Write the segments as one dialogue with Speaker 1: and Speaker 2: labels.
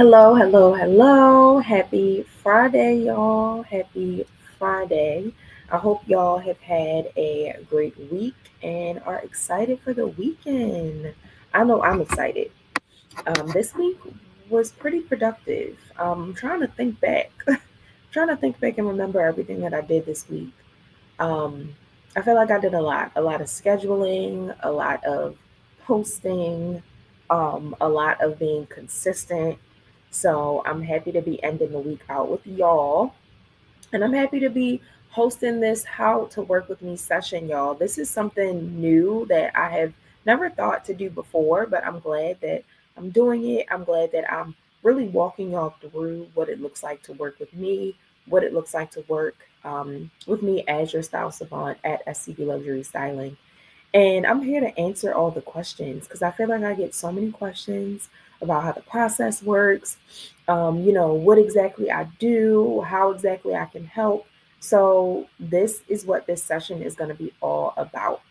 Speaker 1: Hello, hello, hello. Happy Friday, y'all. Happy Friday. I hope y'all have had a great week and are excited for the weekend. I know I'm excited. This week was pretty productive. I'm trying to think back, trying to think back and remember everything that I did this week. Um, I feel like I did a lot of scheduling, a lot of posting, a lot of being consistent. So I'm happy to be ending the week out with y'all. And I'm happy to be hosting this How to Work with Me session, y'all. This is something new that I have never thought to do before, but I'm glad that I'm doing it. I'm glad that I'm really walking y'all through what it looks like to work with me, what it looks like to work with me as your style savant at SCB Luxury Styling. And I'm here to answer all the questions because I feel like I get so many questions about how the process works, what exactly I do, how exactly I can help. So, this is what this session is going to be all about.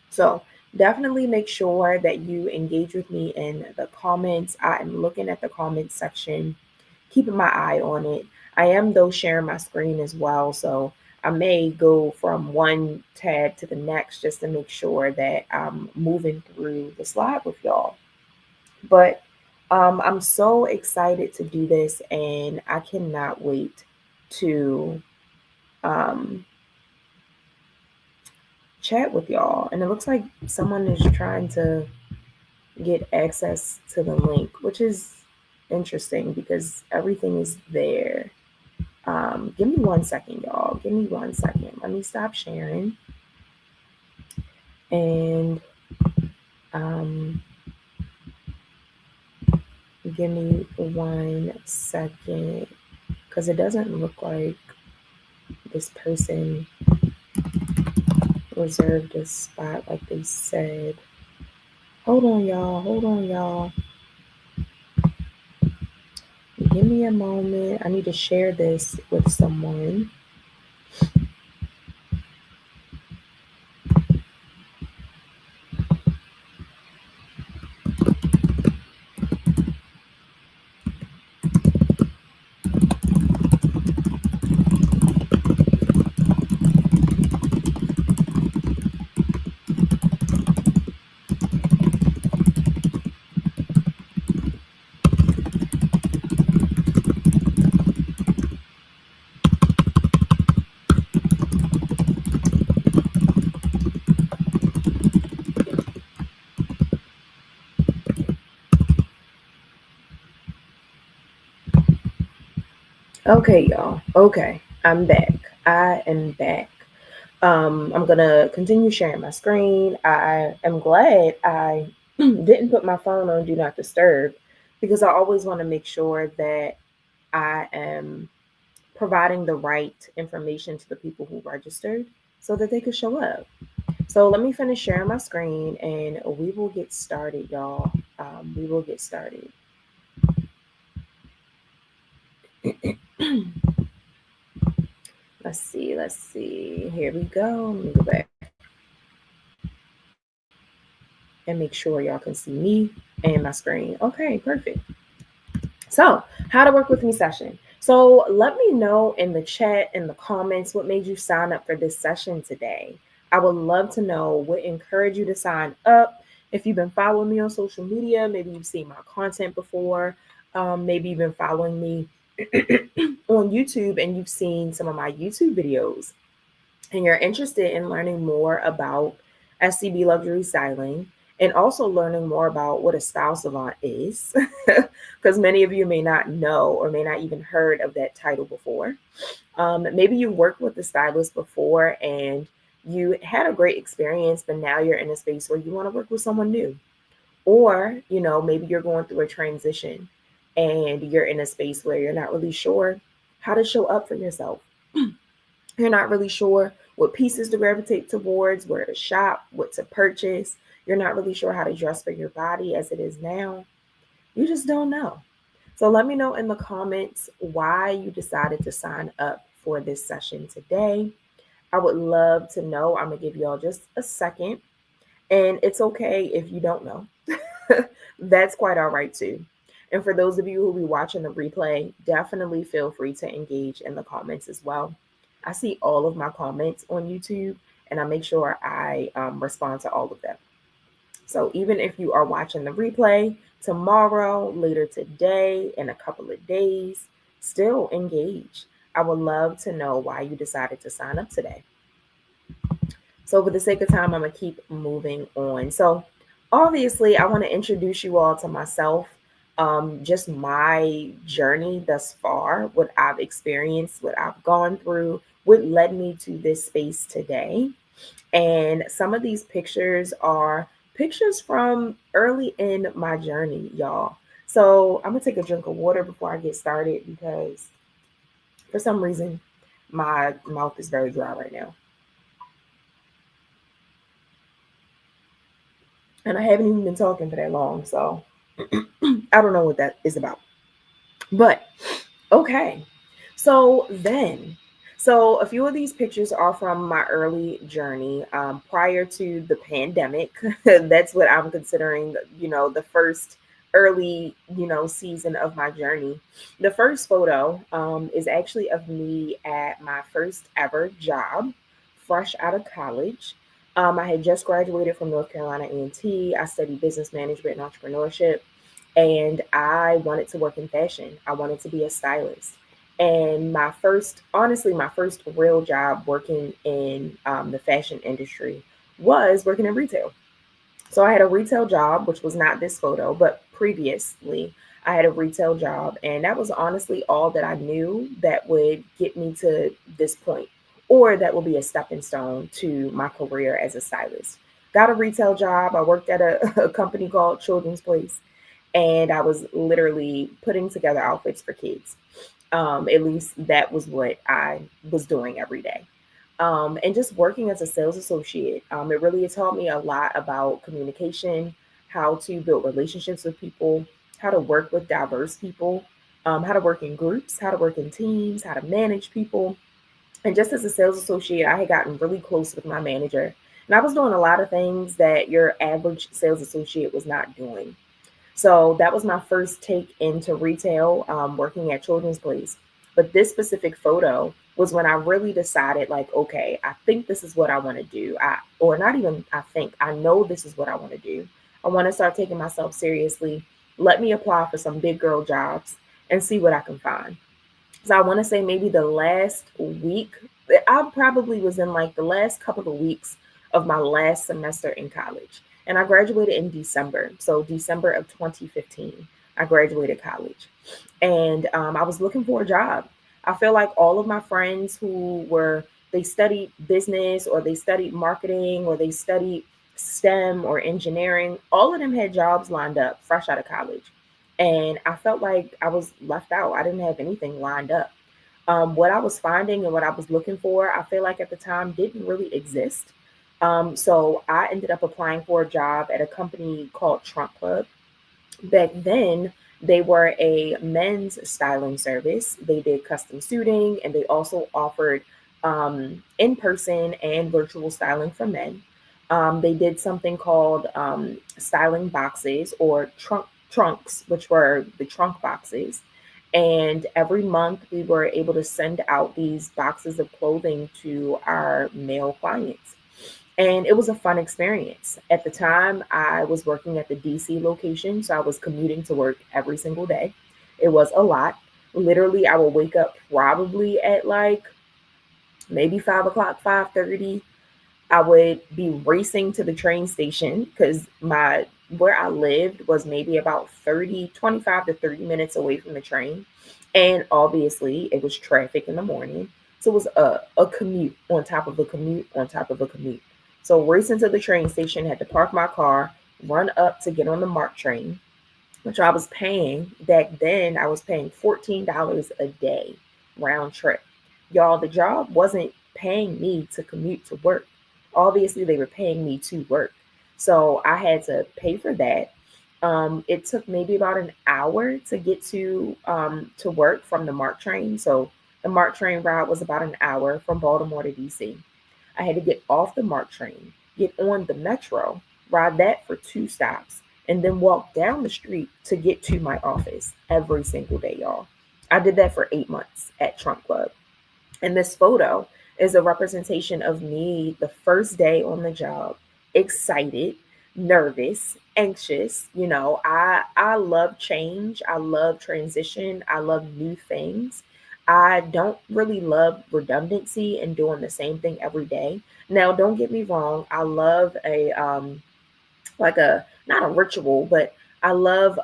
Speaker 1: So, definitely make sure that you engage with me in the comments. I am looking at the comments section, keeping my eye on it. I am, though, sharing my screen as well. So, I may go from one tab to the next just to make sure that I'm moving through the slide with y'all. But I'm so excited to do this, and I cannot wait to um, chat with y'all. And it looks like someone is trying to get access to the link, which is interesting because everything is there. Give me 1 second, y'all. Give me 1 second. Let me stop sharing and um, give me 1 second because it doesn't look like this person reserved a spot like they said. Hold on, y'all. Hold on, y'all. Give me a moment. I need to share this with someone. Okay, y'all. Okay, I'm back. I am back. I'm gonna continue sharing my screen. I am glad I didn't put my phone on Do Not Disturb because I always want to make sure that I am providing the right information to the people who registered so that they could show up. So let me finish sharing my screen and we will get started, y'all. We will get started. Let's see. Let's see. Here we go. Let me go back and make sure y'all can see me and my screen. Okay, perfect. So, how to work with me session. So, let me know in the chat, in the comments, what made you sign up for this session today. I would love to know what encouraged you to sign up. If you've been following me on social media, maybe you've seen my content before, maybe you've been following me on YouTube and you've seen some of my YouTube videos, and you're interested in learning more about SCB luxury styling and also learning more about what a style savant is, because many of you may not know or may not even heard of that title before. Maybe you worked with a stylist before and you had a great experience, but now you're in a space where you want to work with someone new. Or, maybe you're going through a transition and you're in a space where you're not really sure how to show up for yourself. You're not really sure what pieces to gravitate towards, where to shop, what to purchase. You're not really sure how to dress for your body as it is now. You just don't know. So let me know in the comments why you decided to sign up for this session today. I would love to know. I'm going to give y'all just a second. And it's okay if you don't know. That's quite all right too. And for those of you who will be watching the replay, definitely feel free to engage in the comments as well. I see all of my comments on YouTube, and I make sure I respond to all of them. So even if you are watching the replay tomorrow, later today, in a couple of days, still engage. I would love to know why you decided to sign up today. So for the sake of time, I'm going to keep moving on. So obviously, I want to introduce you all to myself, just my journey thus far, what I've experienced, what I've gone through, what led me to this space today. And some of these pictures are pictures from early in my journey, y'all. So I'm going to take a drink of water before I get started because for some reason my mouth is very dry right now. And I haven't even been talking for that long, so I don't know what that is about. But okay. So a few of these pictures are from my early journey prior to the pandemic. That's what I'm considering, the first early, season of my journey. The first photo is actually of me at my first ever job, fresh out of college. I had just graduated from North Carolina A&T. I studied business management and entrepreneurship, and I wanted to work in fashion. I wanted to be a stylist. And honestly, my first real job working in the fashion industry was working in retail. So I had a retail job, which was not this photo, but previously I had a retail job. And that was honestly all that I knew that would get me to this point, or that would be a stepping stone to my career as a stylist. Got a retail job. I worked at a company called Children's Place, and I was literally putting together outfits for kids. At least that was what I was doing every day. And just working as a sales associate, it really taught me a lot about communication, how to build relationships with people, how to work with diverse people, how to work in groups, how to work in teams, how to manage people. And just as a sales associate, I had gotten really close with my manager. And I was doing a lot of things that your average sales associate was not doing. So that was my first take into retail, working at Children's Place. But this specific photo was when I really decided, like, okay, I think this is what I want to do. Or not even I think, I know this is what I want to do. I want to start taking myself seriously. Let me apply for some big girl jobs and see what I can find. So I want to say maybe the last week, I probably was in like the last couple of weeks of my last semester in college. And I graduated in December. So December of 2015, I graduated college. And I was looking for a job. I feel like all of my friends they studied business, or they studied marketing, or they studied STEM or engineering. All of them had jobs lined up fresh out of college. And I felt like I was left out. I didn't have anything lined up. What I was finding and what I was looking for, I feel like at the time didn't really exist. So I ended up applying for a job at a company called Trunk Club. Back then, they were a men's styling service. They did custom suiting, and they also offered in-person and virtual styling for men. They did something called styling boxes, or trunks, which were the trunk boxes. And every month we were able to send out these boxes of clothing to our male clients. And it was a fun experience. At the time, I was working at the DC location, so I was commuting to work every single day. It was a lot. Literally, I would wake up probably at like maybe 5 o'clock, 5:30. I would be racing to the train station because where I lived was maybe about 25 to 30 minutes away from the train. And obviously it was traffic in the morning. So it was a commute on top of a commute on top of a commute. So racing to the train station, had to park my car, run up to get on the MARC train, which I was paying back then. I was paying $14 a day round trip. Y'all, the job wasn't paying me to commute to work. Obviously, they were paying me to work. So I had to pay for that. It took maybe about an hour to get to work from the MARC train. So the MARC train ride was about an hour from Baltimore to DC. I had to get off the MARC train, get on the metro, ride that for 2 stops, and then walk down the street to get to my office every single day, y'all. I did that for 8 months at Trunk Club. And this photo is a representation of me the first day on the job, excited, nervous, anxious. I love change. I love transition. I love new things. I don't really love redundancy and doing the same thing every day. Now, don't get me wrong. I love a like a not a ritual, but I love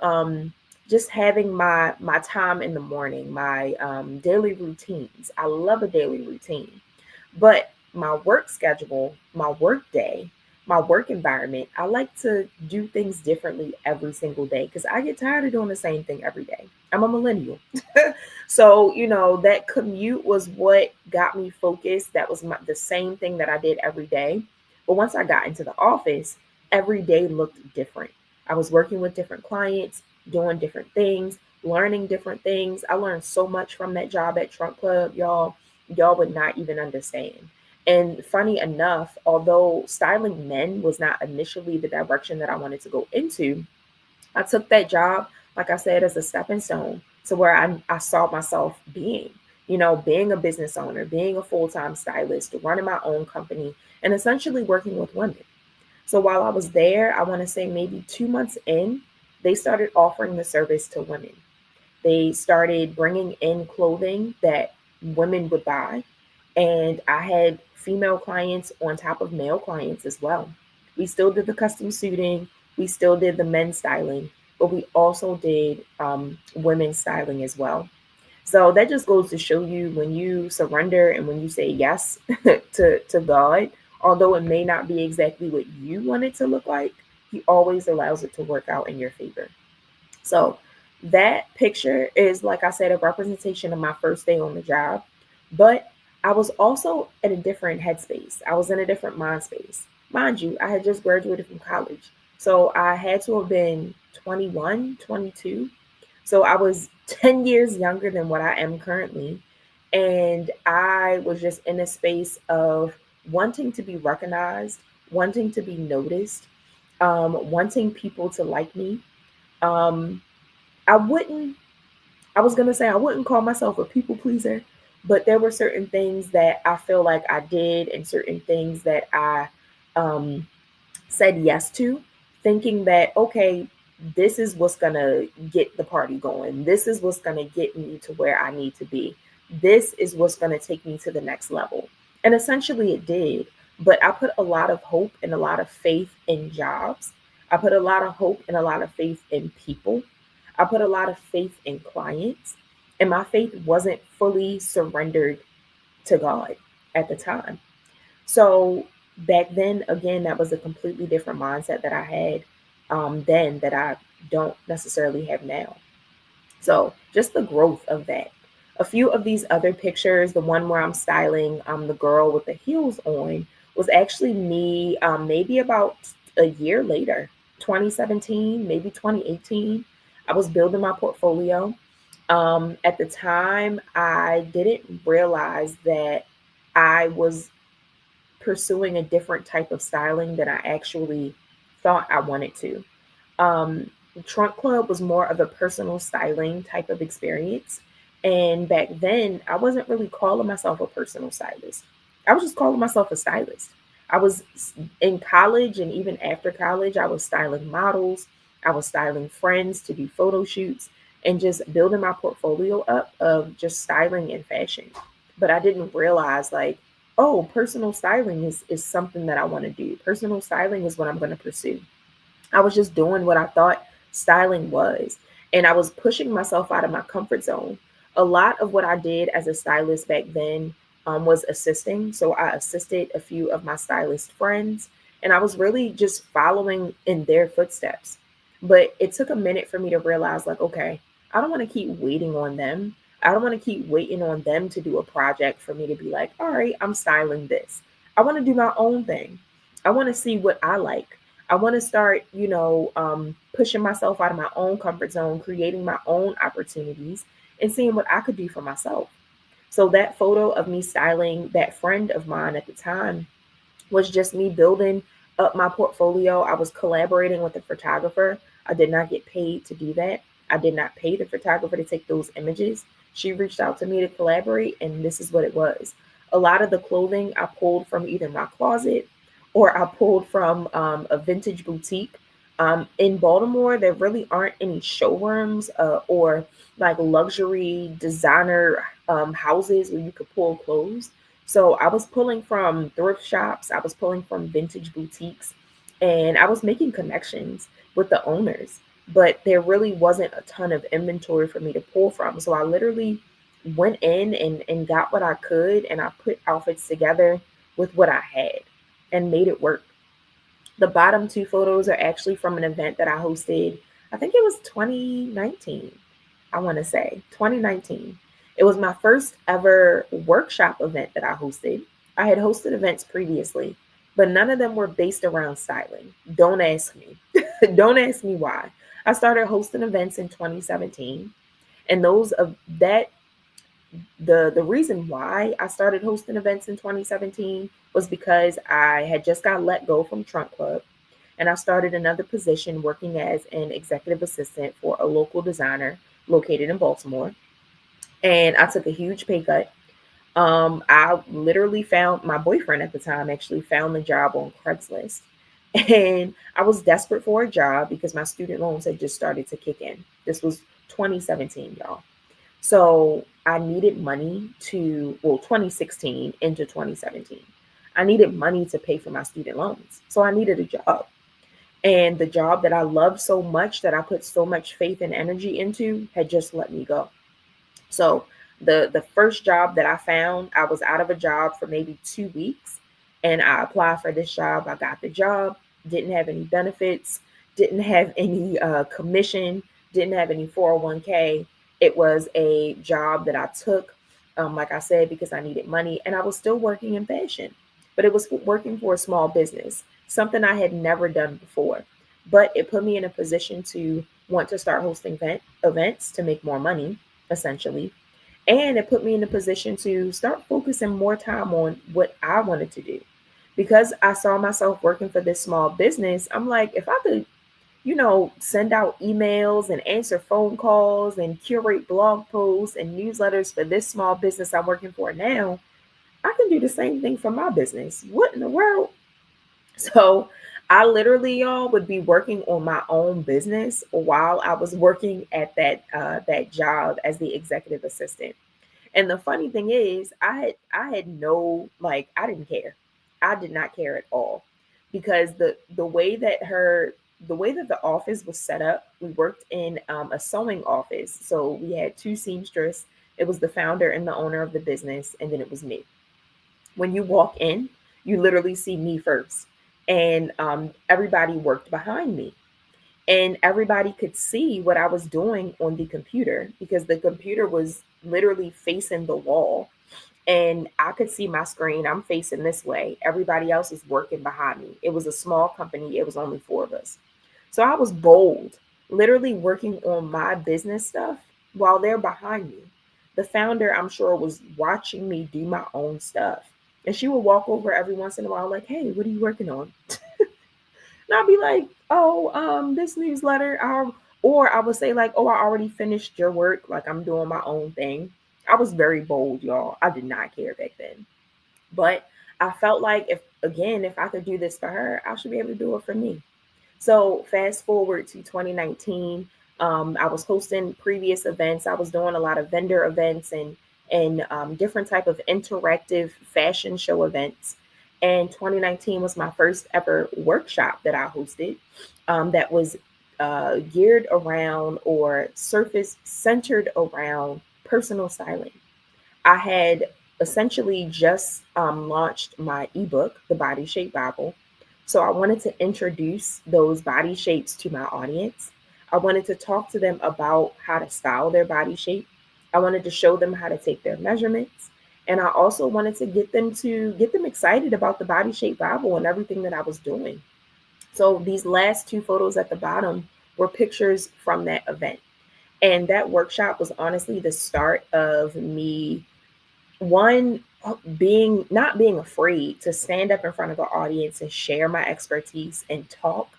Speaker 1: just having my time in the morning, my daily routines. I love a daily routine. But my work schedule, my work day, my work environment, I like to do things differently every single day because I get tired of doing the same thing every day. I'm a millennial. So, that commute was what got me focused. That was the same thing that I did every day. But once I got into the office, every day looked different. I was working with different clients, doing different things, learning different things. I learned so much from that job at Trunk Club, y'all. Y'all would not even understand. And funny enough, although styling men was not initially the direction that I wanted to go into, I took that job, like I said, as a stepping stone to where I saw myself being a business owner, being a full time stylist, running my own company, and essentially working with women. So while I was there, I want to say maybe 2 months in, they started offering the service to women. They started bringing in clothing that women would buy. And I had female clients on top of male clients as well. We still did the custom suiting, we still did the men's styling, but we also did women's styling as well. So that just goes to show you when you surrender and when you say yes to God, although it may not be exactly what you want it to look like, He always allows it to work out in your favor. So that picture is, like I said, a representation of my first day on the job. But I was also in a different headspace. I was in a different mind space. Mind you, I had just graduated from college. So I had to have been 21, 22. So I was 10 years younger than what I am currently. And I was just in a space of wanting to be recognized, wanting to be noticed, wanting people to like me. Um, I wouldn't, I was going to say I wouldn't call myself a people pleaser, but there were certain things that I feel like I did and certain things that I um, said yes to, thinking that, okay, this is what's going to get the party going. This is what's going to get me to where I need to be. This is what's going to take me to the next level. And essentially it did. But I put a lot of hope and a lot of faith in jobs. I put a lot of hope and a lot of faith in people. I put a lot of faith in clients. And my faith wasn't fully surrendered to God at the time. So back then, again, that was a completely different mindset that I had then that I don't necessarily have now. So just the growth of that. A few of these other pictures, the one where I'm styling the girl with the heels on, was actually me maybe about a year later, 2017, maybe 2018. I was building my portfolio. At the time, I didn't realize that I was pursuing a different type of styling than I actually thought I wanted to. Trunk Club was more of a personal styling type of experience. And back then, I wasn't really calling myself a personal stylist. I was just calling myself a stylist. I was in college and even after college, I was styling models, I was styling friends to do photo shoots and just building my portfolio up of just styling and fashion. But I didn't realize, like, oh, personal styling is something that I want to do. Personal styling is what I'm going to pursue. I was just doing what I thought styling was. And I was pushing myself out of my comfort zone. A lot of what I did as a stylist back then was assisting. So I assisted a few of my stylist friends, and I was really just following in their footsteps. But it took a minute for me to realize, like, okay, I don't want to keep waiting on them. I don't want to keep waiting on them to do a project for me to be like, all right, I'm styling this. I want to do my own thing. I want to see what I like. I want to start, pushing myself out of my own comfort zone, creating my own opportunities, and seeing what I could do for myself. So that photo of me styling that friend of mine at the time was just me building up my portfolio. I was collaborating with a photographer. I did not get paid to do that. I did not pay the photographer to take those images. She reached out to me to collaborate, and this is what it was. A lot of the clothing I pulled from either my closet or I pulled from a vintage boutique. In Baltimore, there really aren't any showrooms or like luxury designer houses where you could pull clothes. So I was pulling from thrift shops, I was pulling from vintage boutiques, and I was making connections with the owners. But there really wasn't a ton of inventory for me to pull from. So I literally went in and got what I could, and I put outfits together with what I had and made it work. The bottom two photos are actually from an event that I hosted. I think it was 2019. I want to say 2019. It was my first ever workshop event that I hosted. I had hosted events previously, but none of them were based around styling. Don't ask me. Don't ask me why. I started hosting events in 2017, and those of that the reason why I started hosting events in 2017 was because I had just got let go from Trunk Club, and I started another position working as an executive assistant for a local designer located in Baltimore. And I took a huge pay cut. I literally found my boyfriend at the time actually found the job on Craigslist. And I was desperate for a job because my student loans had just started to kick in. This was 2017, y'all. So I needed money to, well, 2016 into 2017. I needed money to pay for my student loans. So I needed a job. And the job that I loved so much, that I put so much faith and energy into, had just let me go. So the first job that I found, I was out of a job for maybe 2 weeks, and I applied for this job. I got the job, didn't have any benefits, didn't have any commission, didn't have any 401k. It was a job that I took, like I said, because I needed money, and I was still working in fashion, but it was working for a small business, something I had never done before. But it put me in a position to want to start hosting events to make more money, essentially. And it put me in a position to start focusing more time on what I wanted to do. Because I saw myself working for this small business, I'm like, if I could, send out emails and answer phone calls and curate blog posts and newsletters for this small business I'm working for now, I can do the same thing for my business. What in the world? So I literally, y'all, would be working on my own business while I was working at that job as the executive assistant. And the funny thing is, I had no, like, I didn't care. I did not care at all, because the way that the office was set up, we worked in a sewing office. So we had two seamstress. It was the founder and the owner of the business, and then it was me. When you walk in, you literally see me first, and everybody worked behind me, and everybody could see what I was doing on the computer because the computer was literally facing the wall, and I could see my screen. I'm facing this way. Everybody else is working behind me. It was a small company. It was only four of us. So I was bold, literally working on my business stuff while they're behind me. The founder, I'm sure, was watching me do my own stuff. And she would walk over every once in a while, like, hey, what are you working on? And I'll be like, oh, this newsletter. Or I would say, like, oh, I already finished your work. Like, I'm doing my own thing. I was very bold, y'all. I did not care back then. But I felt like, if I could do this for her, I should be able to do it for me. So fast forward to 2019, I was hosting previous events. I was doing a lot of vendor events and different type of interactive fashion show events. And 2019 was my first ever workshop that I hosted, that was geared around or surface centered around personal styling. I had essentially just launched my ebook, The Body Shape Bible. So I wanted to introduce those body shapes to my audience. I wanted to talk to them about how to style their body shape. I wanted to show them how to take their measurements. And I also wanted to get them excited about the Body Shape Bible and everything that I was doing. So these last two photos at the bottom were pictures from that event. And that workshop was honestly the start of me, one, being not being afraid to stand up in front of an audience and share my expertise and talk.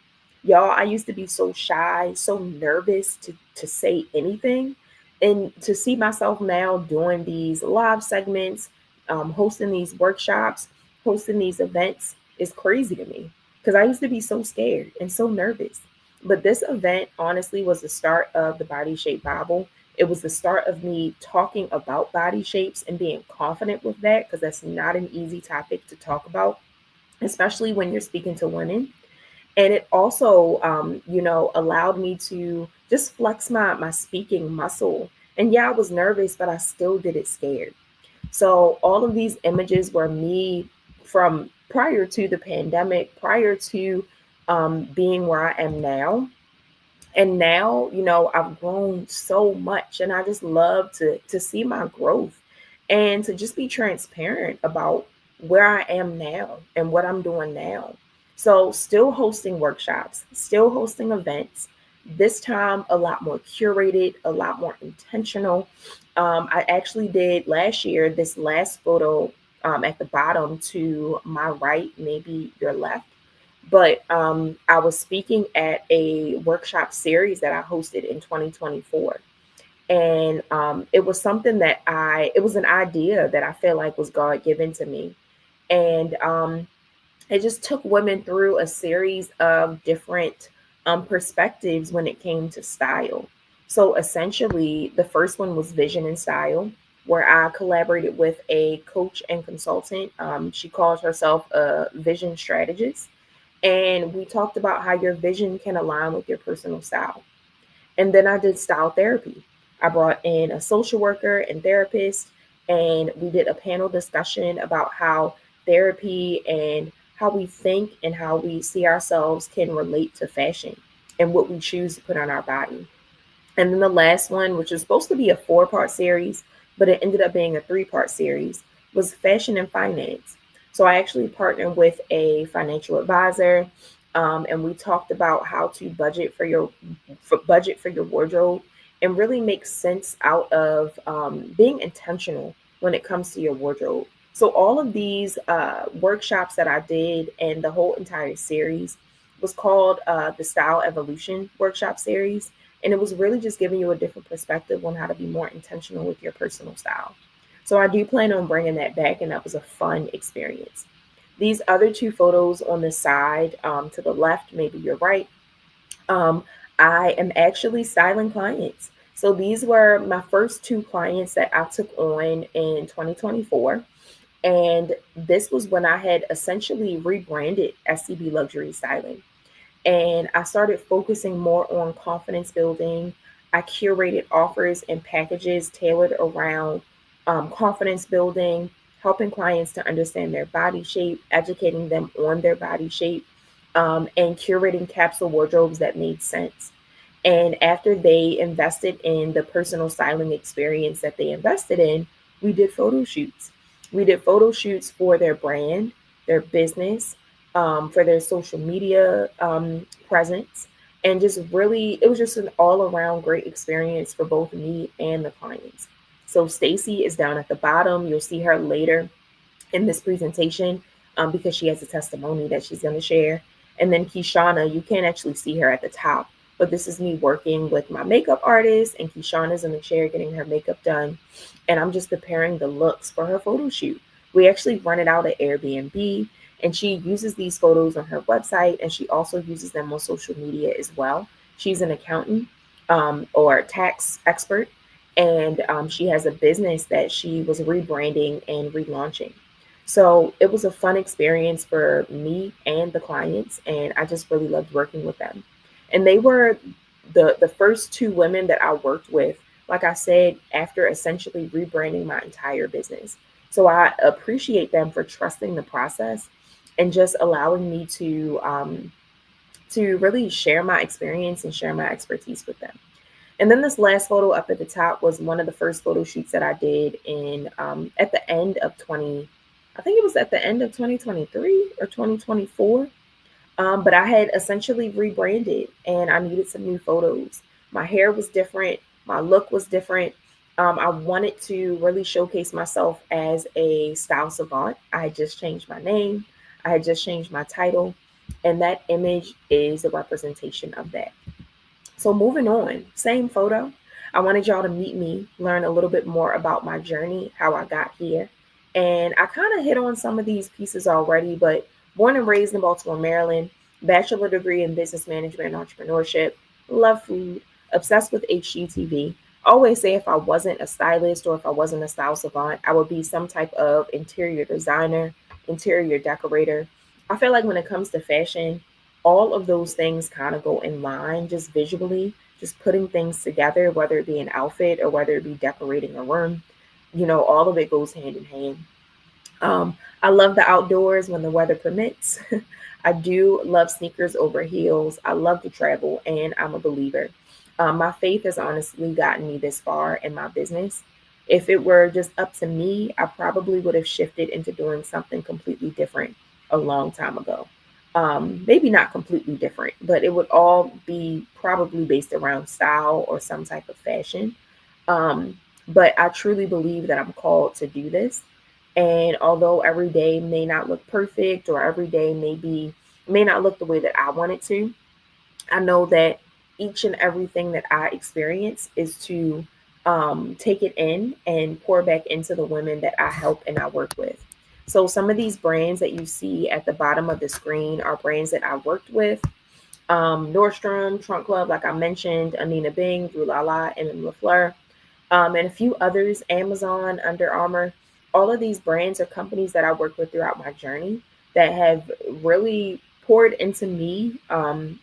Speaker 1: Y'all, I used to be so shy, so nervous to say anything. And to see myself now doing these live segments, hosting these workshops, hosting these events is crazy to me because I used to be so scared and so nervous. But this event honestly was the start of the Body Shape Bible. It was the start of me talking about body shapes and being confident with that because that's not an easy topic to talk about, especially when you're speaking to women. And it also, allowed me to just flex my speaking muscle. And yeah, I was nervous, but I still did it scared. So all of these images were me from prior to the pandemic, prior to being where I am now. And now, I've grown so much, and I just love to see my growth and to just be transparent about where I am now and what I'm doing now. So still hosting workshops, still hosting events, this time a lot more curated, a lot more intentional. I actually did last year this last photo, at the bottom to my right, maybe your left, but I was speaking at a workshop series that I hosted in 2024. And it was something that it was an idea that I feel like was God given to me. And it just took women through a series of different perspectives when it came to style. So essentially, the first one was vision and style, where I collaborated with a coach and consultant. She calls herself a vision strategist. And we talked about how your vision can align with your personal style. And then I did style therapy. I brought in a social worker and therapist, and we did a panel discussion about how therapy and how we think and how we see ourselves can relate to fashion and what we choose to put on our body. And then the last one, which was supposed to be a 4-part series, but it ended up being a 3-part series, was fashion and finance. So I actually partnered with a financial advisor, and we talked about how to budget for your wardrobe and really make sense out of being intentional when it comes to your wardrobe. So all of these workshops that I did and the whole entire series was called the Style Evolution Workshop Series, and it was really just giving you a different perspective on how to be more intentional with your personal style. So I do plan on bringing that back, and that was a fun experience. These other two photos on the side, to the left, maybe your right, um, I am actually styling clients. So these were my first two clients that I took on in 2024. And this was when I had essentially rebranded SCB Luxury Styling. And I started focusing more on confidence building. I curated offers and packages tailored around confidence building, helping clients to understand their body shape, educating them on their body shape, and curating capsule wardrobes that made sense. And after they invested in the personal styling experience that they invested in, we did photo shoots. We did photo shoots for their brand, their business, for their social media presence. And just really, it was just an all around great experience for both me and the clients. So Stacy is down at the bottom. You'll see her later in this presentation, because she has a testimony that she's going to share. And then Kishana, you can't actually see her at the top, but this is me working with my makeup artist, and Kishana's in the chair getting her makeup done. And I'm just preparing the looks for her photo shoot. We actually run it out at Airbnb, and she uses these photos on her website, and she also uses them on social media as well. She's an accountant, or tax expert, and she has a business that she was rebranding and relaunching. So it was a fun experience for me and the clients, and I just really loved working with them. And they were the first two women that I worked with, like I said, after essentially rebranding my entire business. So I appreciate them for trusting the process and just allowing me to really share my experience and share my expertise with them. And then this last photo up at the top was one of the first photo shoots that I did in at the end of 20, I think it was at the end of 2023 or 2024. But I had essentially rebranded and I needed some new photos. My hair was different. My look was different. I wanted to really showcase myself as a style savant. I had just changed my name, I had just changed my title, and that image is a representation of that. So moving on, same photo. I wanted y'all to meet me, learn a little bit more about my journey, how I got here. And I kind of hit on some of these pieces already, but born and raised in Baltimore, Maryland, bachelor degree in business management and entrepreneurship, love food, obsessed with HGTV. Always say if I wasn't a stylist or if I wasn't a style savant, I would be some type of interior designer, interior decorator. I feel like when it comes to fashion, all of those things kind of go in line just visually, just putting things together, whether it be an outfit or whether it be decorating a room, all of it goes hand in hand. I love the outdoors when the weather permits. I do love sneakers over heels. I love to travel, and I'm a believer. My faith has honestly gotten me this far in my business. If it were just up to me, I probably would have shifted into doing something completely different a long time ago. Maybe not completely different, but it would all be probably based around style or some type of fashion. Um, but I truly believe that I'm called to do this. And although every day may not look perfect or every day may not look the way that I want it to, I know that each and everything that I experience is to take it in and pour back into the women that I help and I work with. So some of these brands that you see at the bottom of the screen are brands that I worked with. Nordstrom, Trunk Club, like I mentioned, Anina Bing, Drew Lala, and LaFleur, and a few others, Amazon, Under Armour. All of these brands are companies that I worked with throughout my journey that have really poured into me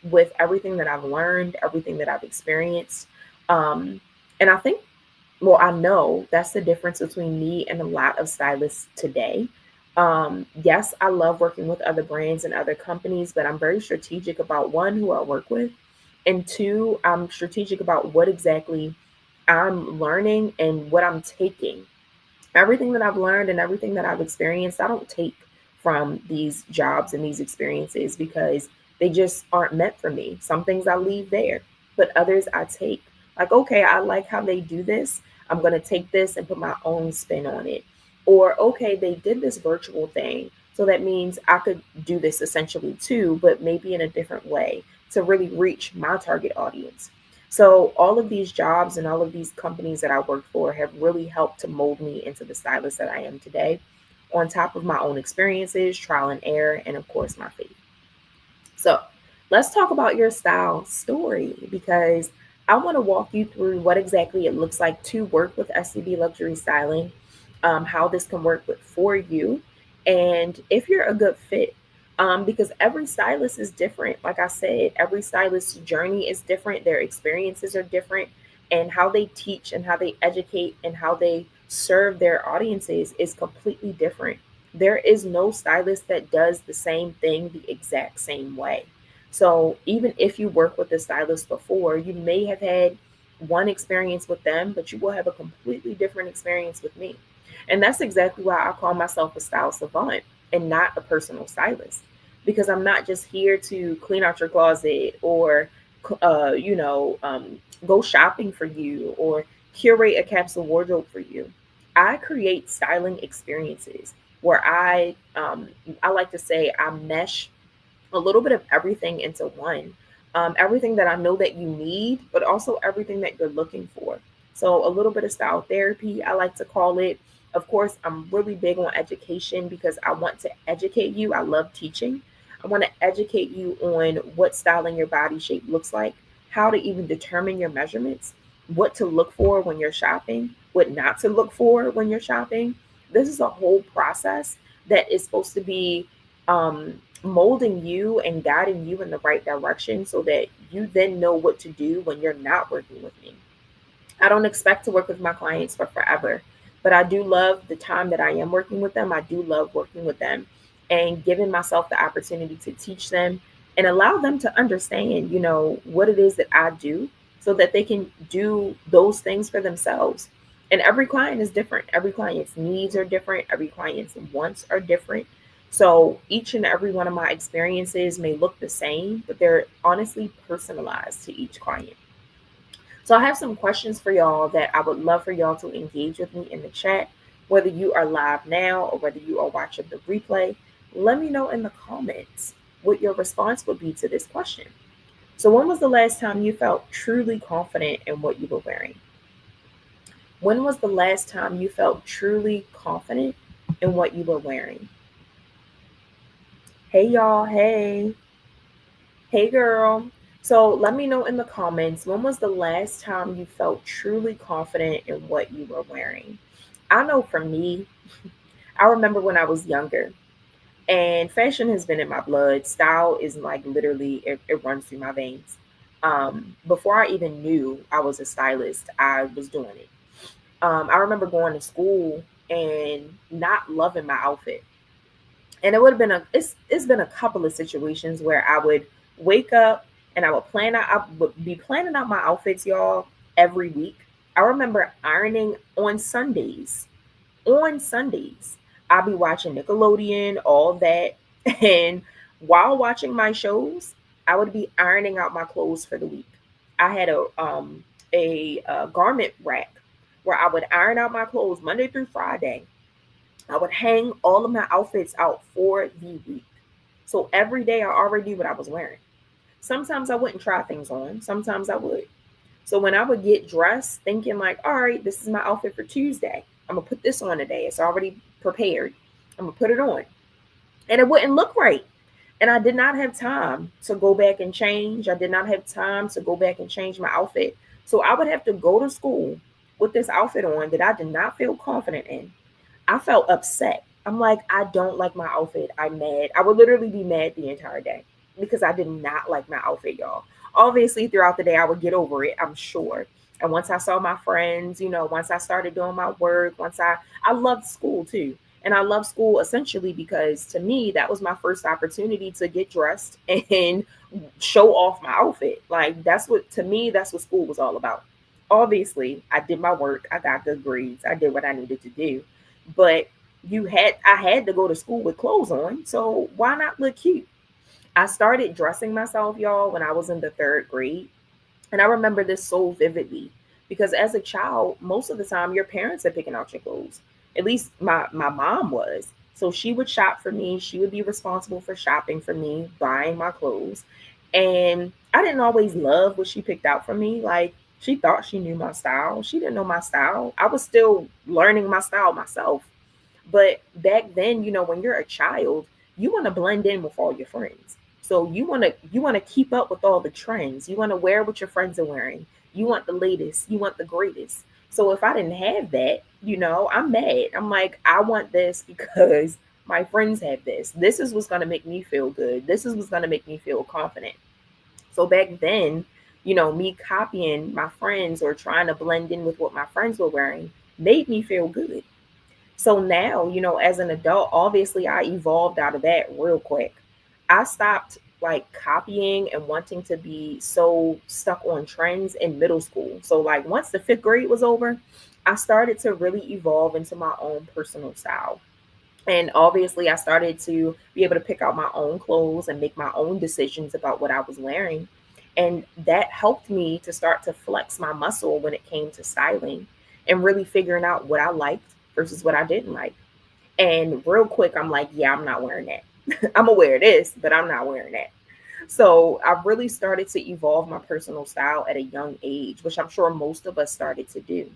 Speaker 1: with everything that I've learned, everything that I've experienced. And I think, well, I know that's the difference between me and a lot of stylists today. Yes, I love working with other brands and other companies, but I'm very strategic about one, who I work with, and two, I'm strategic about what exactly I'm learning and what I'm taking. Everything that I've learned and everything that I've experienced, I don't take from these jobs and these experiences because they just aren't meant for me. Some things I leave there, but others I take. Like, okay, I like how they do this. I'm going to take this and put my own spin on it. Or, okay, they did this virtual thing. So that means I could do this essentially too, but maybe in a different way to really reach my target audience. So all of these jobs and all of these companies that I work for have really helped to mold me into the stylist that I am today, on top of my own experiences, trial and error, and of course my faith. So let's talk about your style story because I want to walk you through what exactly it looks like to work with SCB Luxury Styling, how this can work with for you, and if you're a good fit. Because every stylist is different. Like I said, every stylist's journey is different. Their experiences are different, and how they teach and how they educate and how they serve their audiences is completely different. There is no stylist that does the same thing the exact same way. So even if you work with a stylist before, you may have had one experience with them, but you will have a completely different experience with me. And that's exactly why I call myself a style savant and not a personal stylist, because I'm not just here to clean out your closet or, go shopping for you or curate a capsule wardrobe for you. I create styling experiences where I like to say I mesh a little bit of everything into one. Everything that I know that you need, but also everything that you're looking for. So a little bit of style therapy, I like to call it. Of course, I'm really big on education because I want to educate you. I love teaching. I want to educate you on what styling your body shape looks like, how to even determine your measurements, what to look for when you're shopping, what not to look for when you're shopping. This is a whole process that is supposed to be molding you and guiding you in the right direction so that you then know what to do when you're not working with me. I don't expect to work with my clients for forever, but I do love the time that I am working with them. I do love working with them and giving myself the opportunity to teach them and allow them to understand, what it is that I do so that they can do those things for themselves. And every client is different. Every client's needs are different. Every client's wants are different. So each and every one of my experiences may look the same, but they're honestly personalized to each client. So I have some questions for y'all that I would love for y'all to engage with me in the chat, whether you are live now or whether you are watching the replay. Let me know in the comments what your response would be to this question. So, when was the last time you felt truly confident in what you were wearing? When was the last time you felt truly confident in what you were wearing? Hey, y'all. Hey. Hey, girl. So, let me know in the comments, when was the last time you felt truly confident in what you were wearing? I know for me, I remember when I was younger, and fashion has been in my blood. Style is like literally, it runs through my veins. Before I even knew I was a stylist, I was doing it. I remember going to school and not loving my outfit. And it would have been it's been a couple of situations where I would wake up and I would be planning out my outfits, y'all, every week. I remember ironing on Sundays. On Sundays, I'll be watching Nickelodeon, all that, and while watching my shows, I would be ironing out my clothes for the week. I had a garment rack where I would iron out my clothes Monday through Friday. I would hang all of my outfits out for the week. So every day I already knew what I was wearing. Sometimes I wouldn't try things on, sometimes I would. So when I would get dressed thinking like, all right, this is my outfit for Tuesday. I'm gonna put this on today. It's already prepared. I'm gonna put it on. And it wouldn't look right. And I did not have time to go back and change. I did not have time to go back and change my outfit. So I would have to go to school with this outfit on that I did not feel confident in. I felt upset. I'm like, I don't like my outfit. I'm mad. I would literally be mad the entire day because I did not like my outfit, y'all. Obviously, throughout the day, I would get over it, I'm sure. And once I saw my friends, once I started doing my work, I loved school too. And I love school essentially because to me, that was my first opportunity to get dressed and show off my outfit. Like, to me, that's what school was all about. Obviously, I did my work, I got good grades, I did what I needed to do. But I had to go to school with clothes on, so why not look cute? I started dressing myself, y'all, when I was in the third grade. And I remember this so vividly because as a child, most of the time your parents are picking out your clothes. At least my mom was. So she would shop for me. She would be responsible for shopping for me, buying my clothes. And I didn't always love what she picked out for me. Like, she thought she knew my style. She didn't know my style. I was still learning my style myself. But back then, when you're a child, you want to blend in with all your friends. So you want to keep up with all the trends. You want to wear what your friends are wearing. You want the latest. You want the greatest. So if I didn't have that, I'm mad. I'm like, I want this because my friends have this. This is what's going to make me feel good. This is what's going to make me feel confident. So back then, me copying my friends or trying to blend in with what my friends were wearing made me feel good. So now, as an adult, obviously I evolved out of that real quick. I stopped like copying and wanting to be so stuck on trends in middle school. So, like, once the fifth grade was over, I started to really evolve into my own personal style. And obviously, I started to be able to pick out my own clothes and make my own decisions about what I was wearing. And that helped me to start to flex my muscle when it came to styling and really figuring out what I liked versus what I didn't like. And real quick, I'm like, yeah, I'm not wearing that. I'm gonna wear this, but I'm not wearing that. So I really started to evolve my personal style at a young age, which I'm sure most of us started to do.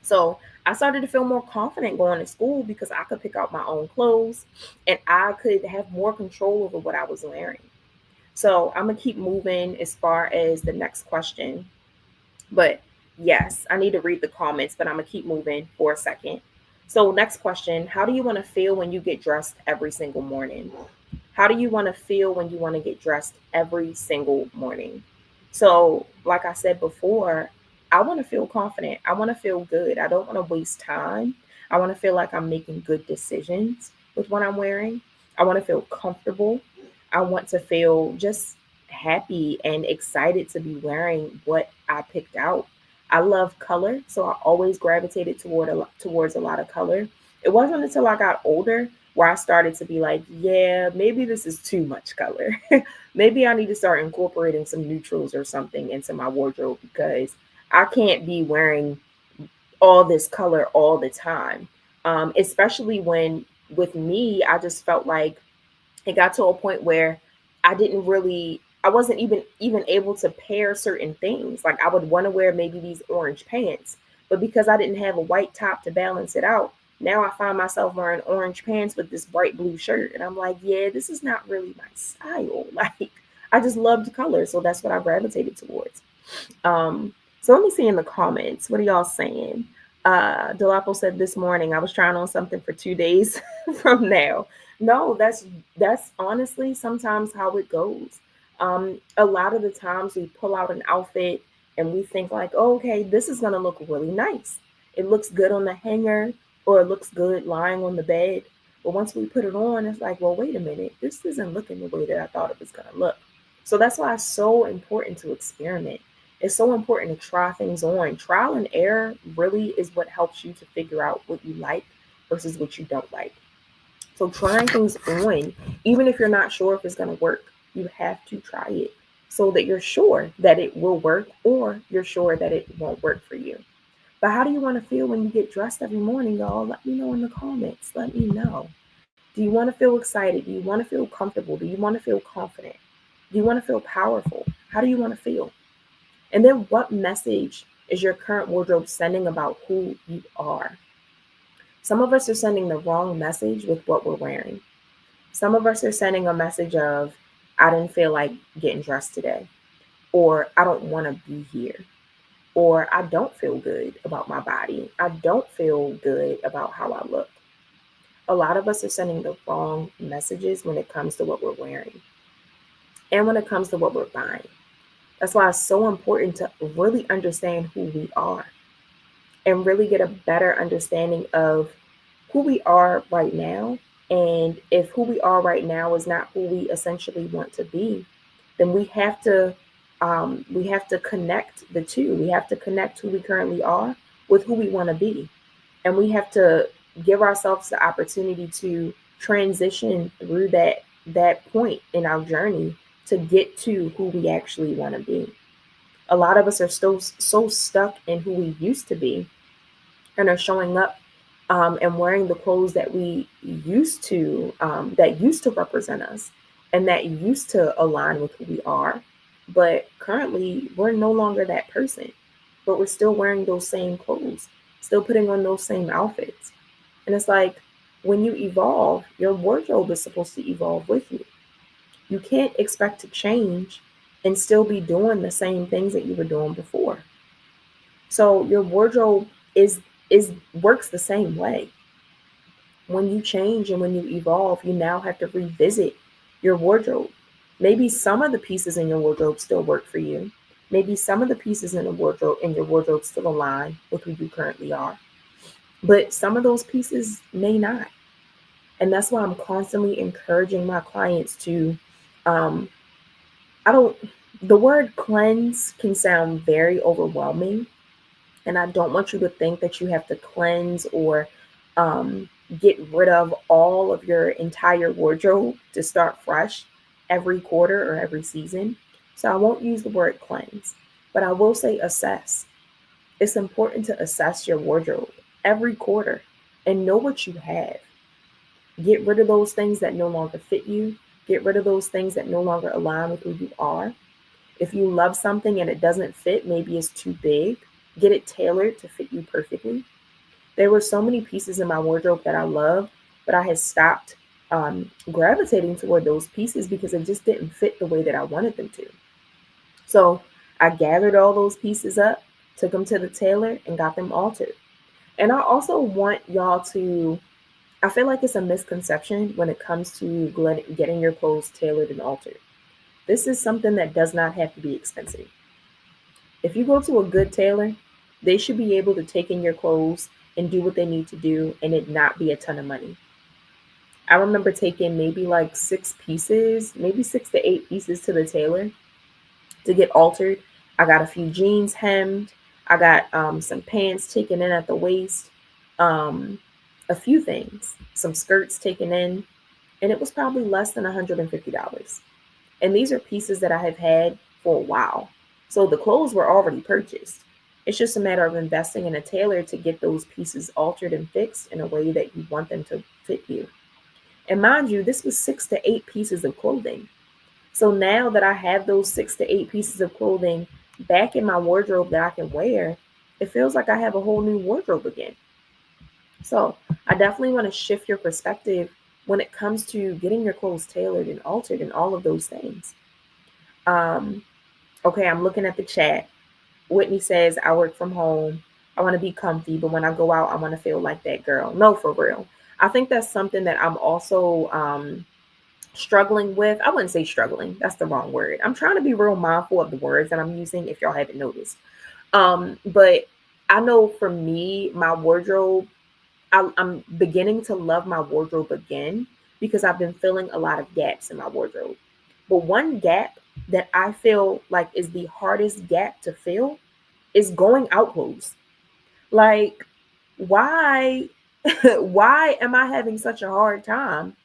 Speaker 1: So I started to feel more confident going to school because I could pick out my own clothes and I could have more control over what I was wearing. So I'm gonna keep moving as far as the next question. But yes, I need to read the comments, but I'm gonna keep moving for a second. So, next question: how do you want to feel when you get dressed every single morning? How do you want to feel when you want to get dressed every single morning? So, like I said before, I want to feel confident. I want to feel good. I don't want to waste time. I want to feel like I'm making good decisions with what I'm wearing. I want to feel comfortable. I want to feel just happy and excited to be wearing what I picked out. I love color, so I always gravitated towards a lot of color. It wasn't until I got older where I started to be like, yeah, maybe this is too much color. Maybe I need to start incorporating some neutrals or something into my wardrobe because I can't be wearing all this color all the time. Especially when with me, I just felt like it got to a point where I wasn't even able to pair certain things. Like I would want to wear maybe these orange pants, but because I didn't have a white top to balance it out, now I find myself wearing orange pants with this bright blue shirt, and I'm like, yeah, this is not really my style. Like I just loved color, so that's what I gravitated towards. So let me see in the comments. What are y'all saying? Delapo said this morning I was trying on something for 2 days from now. No, that's honestly sometimes how it goes. A lot of the times we pull out an outfit and we think like, oh, okay, this is gonna look really nice. It looks good on the hanger or it looks good lying on the bed. But once we put it on, it's like, well, wait a minute, this isn't looking the way that I thought it was gonna look. So that's why it's so important to experiment. It's so important to try things on. Trial and error really is what helps you to figure out what you like versus what you don't like. So trying things on, even if you're not sure if it's going to work, you have to try it so that you're sure that it will work or you're sure that it won't work for you. But how do you want to feel when you get dressed every morning, y'all? Let me know in the comments. Let me know. Do you want to feel excited? Do you want to feel comfortable? Do you want to feel confident? Do you want to feel powerful? How do you want to feel? And then what message is your current wardrobe sending about who you are? Some of us are sending the wrong message with what we're wearing. Some of us are sending a message of, I didn't feel like getting dressed today, or I don't want to be here, or I don't feel good about my body. I don't feel good about how I look. A lot of us are sending the wrong messages when it comes to what we're wearing and when it comes to what we're buying. That's why it's so important to really understand who we are and really get a better understanding of who we are right now. And if who we are right now is not who we essentially want to be, then we have to connect the two. We have to connect who we currently are with who we want to be, and we have to give ourselves the opportunity to transition through that point in our journey to get to who we actually want to be. A lot of us are still so stuck in who we used to be and are showing up and wearing the clothes that we that used to represent us and that used to align with who we are. But currently, we're no longer that person, but we're still wearing those same clothes, still putting on those same outfits. And it's like when you evolve, your wardrobe is supposed to evolve with you. You can't expect to change and still be doing the same things that you were doing before. So your wardrobe is works the same way. When you change and when you evolve, you now have to revisit your wardrobe. Maybe some of the pieces in your wardrobe still work for you. Maybe some of the pieces in your wardrobe still align with who you currently are. But some of those pieces may not. And that's why I'm constantly encouraging my clients to um I don't the word cleanse can sound very overwhelming, and I don't want you to think that you have to cleanse or um, get rid of all of your entire wardrobe to start fresh every quarter or every season. So I won't use the word cleanse, but I will say assess. It's important to assess your wardrobe every quarter and know what you have. Get rid of those things that no longer fit you. Get rid of those things that no longer align with who you are. If you love something and it doesn't fit, maybe it's too big, get it tailored to fit you perfectly. There were so many pieces in my wardrobe that I loved, but I had stopped gravitating toward those pieces because it just didn't fit the way that I wanted them to. So I gathered all those pieces up, took them to the tailor, and got them altered. And I also want y'all to, I feel like it's a misconception when it comes to getting your clothes tailored and altered. This is something that does not have to be expensive. If you go to a good tailor, they should be able to take in your clothes and do what they need to do and it not be a ton of money. I remember taking maybe like 6 pieces, maybe 6 to 8 pieces to the tailor to get altered. I got a few jeans hemmed. I got some pants taken in at the waist, um, a few things, some skirts taken in, and it was probably less than $150. And these are pieces that I have had for a while. So the clothes were already purchased. It's just a matter of investing in a tailor to get those pieces altered and fixed in a way that you want them to fit you. And mind you, this was 6 to 8 pieces of clothing. So now that I have those 6 to 8 pieces of clothing back in my wardrobe that I can wear, it feels like I have a whole new wardrobe again. So I definitely want to shift your perspective when it comes to getting your clothes tailored and altered and all of those things. Um, okay, I'm looking at the chat. Whitney says, I work from home. I want to be comfy, but when I go out, I want to feel like that girl. No, for real. I think that's something that I'm also struggling with. I wouldn't say struggling. That's the wrong word. I'm trying to be real mindful of the words that I'm using if y'all haven't noticed. But I know for me, my wardrobe, I'm beginning to love my wardrobe again because I've been filling a lot of gaps in my wardrobe. But one gap that I feel like is the hardest gap to fill is going out clothes. Like, why, why am I having such a hard time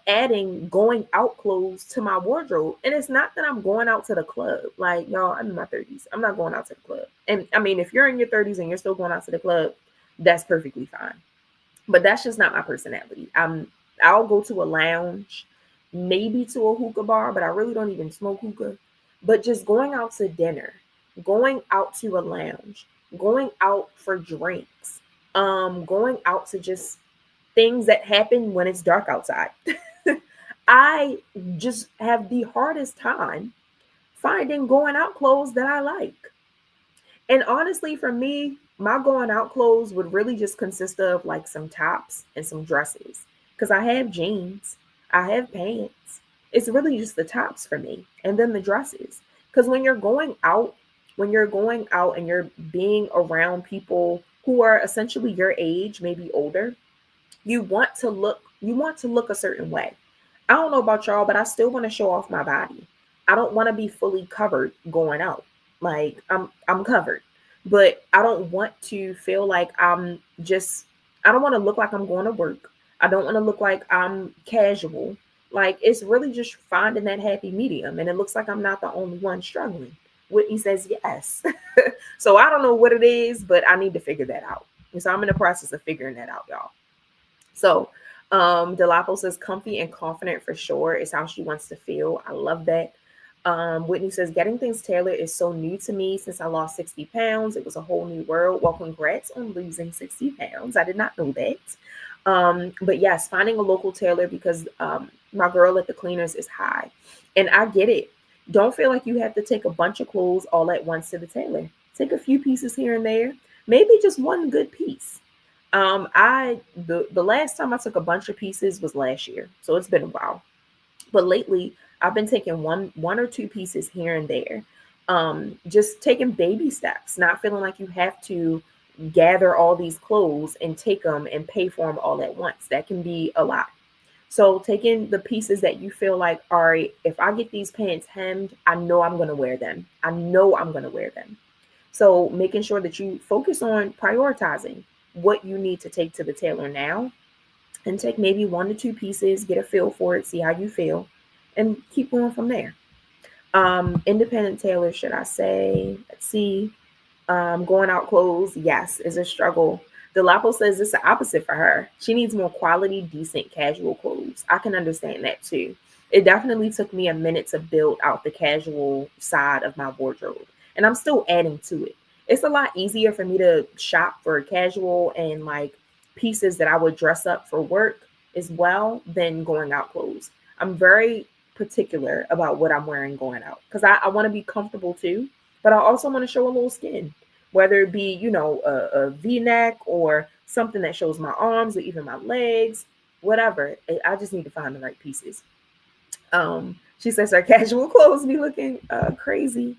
Speaker 1: adding going out clothes to my wardrobe? And it's not that I'm going out to the club. Like, y'all, I'm in my 30s. I'm not going out to the club. And I mean, if you're in your 30s and you're still going out to the club, that's perfectly fine. But that's just not my personality. I'll go to a lounge, maybe to a hookah bar, but I really don't even smoke hookah. But just going out to dinner, going out to a lounge, going out for drinks, going out to just things that happen when it's dark outside. I just have the hardest time finding going out clothes that I like. And honestly, for me, my going out clothes would really just consist of like some tops and some dresses. Because I have jeans, I have pants. It's really just the tops for me. And then the dresses. Because when you're going out and you're being around people who are essentially your age, maybe older, you want to look a certain way. I don't know about y'all, but I still want to show off my body. I don't want to be fully covered going out. Like I'm covered. But I don't want to feel like I don't want to look like I'm going to work. I don't want to look like I'm casual. Like it's really just finding that happy medium. And it looks like I'm not the only one struggling. Whitney says yes. So I don't know what it is, but I need to figure that out. And so I'm in the process of figuring that out, y'all. So Delapo says comfy and confident for sure is how she wants to feel. I love that. Whitney says getting things tailored is so new to me since I lost 60 pounds. It was a whole new world. Well, congrats on losing 60 pounds. I did not know that. But yes, finding a local tailor because my girl at the cleaners is high. And I get it. Don't feel like you have to take a bunch of clothes all at once to the tailor. Take a few pieces here and there, maybe just one good piece. The last time I took a bunch of pieces was last year, so it's been a while. But lately, I've been taking one or two pieces here and there. Just taking baby steps, not feeling like you have to gather all these clothes and take them and pay for them all at once. That can be a lot. So taking the pieces that you feel like, all right, if I get these pants hemmed, I know I'm going to wear them. I know I'm going to wear them. So making sure that you focus on prioritizing what you need to take to the tailor now and take maybe 1 to 2 pieces, get a feel for it, see how you feel, and keep going from there. Independent tailor, should I say? Let's see. Going out clothes, yes, is a struggle. Delapo says it's the opposite for her. She needs more quality, decent, casual clothes. I can understand that too. It definitely took me a minute to build out the casual side of my wardrobe, and I'm still adding to it. It's a lot easier for me to shop for casual and like pieces that I would dress up for work as well than going out clothes. I'm very particular about what I'm wearing going out because I want to be comfortable too, but I also want to show a little skin, whether it be, a V-neck or something that shows my arms or even my legs, whatever. I just need to find the right pieces. She says her casual clothes be looking crazy.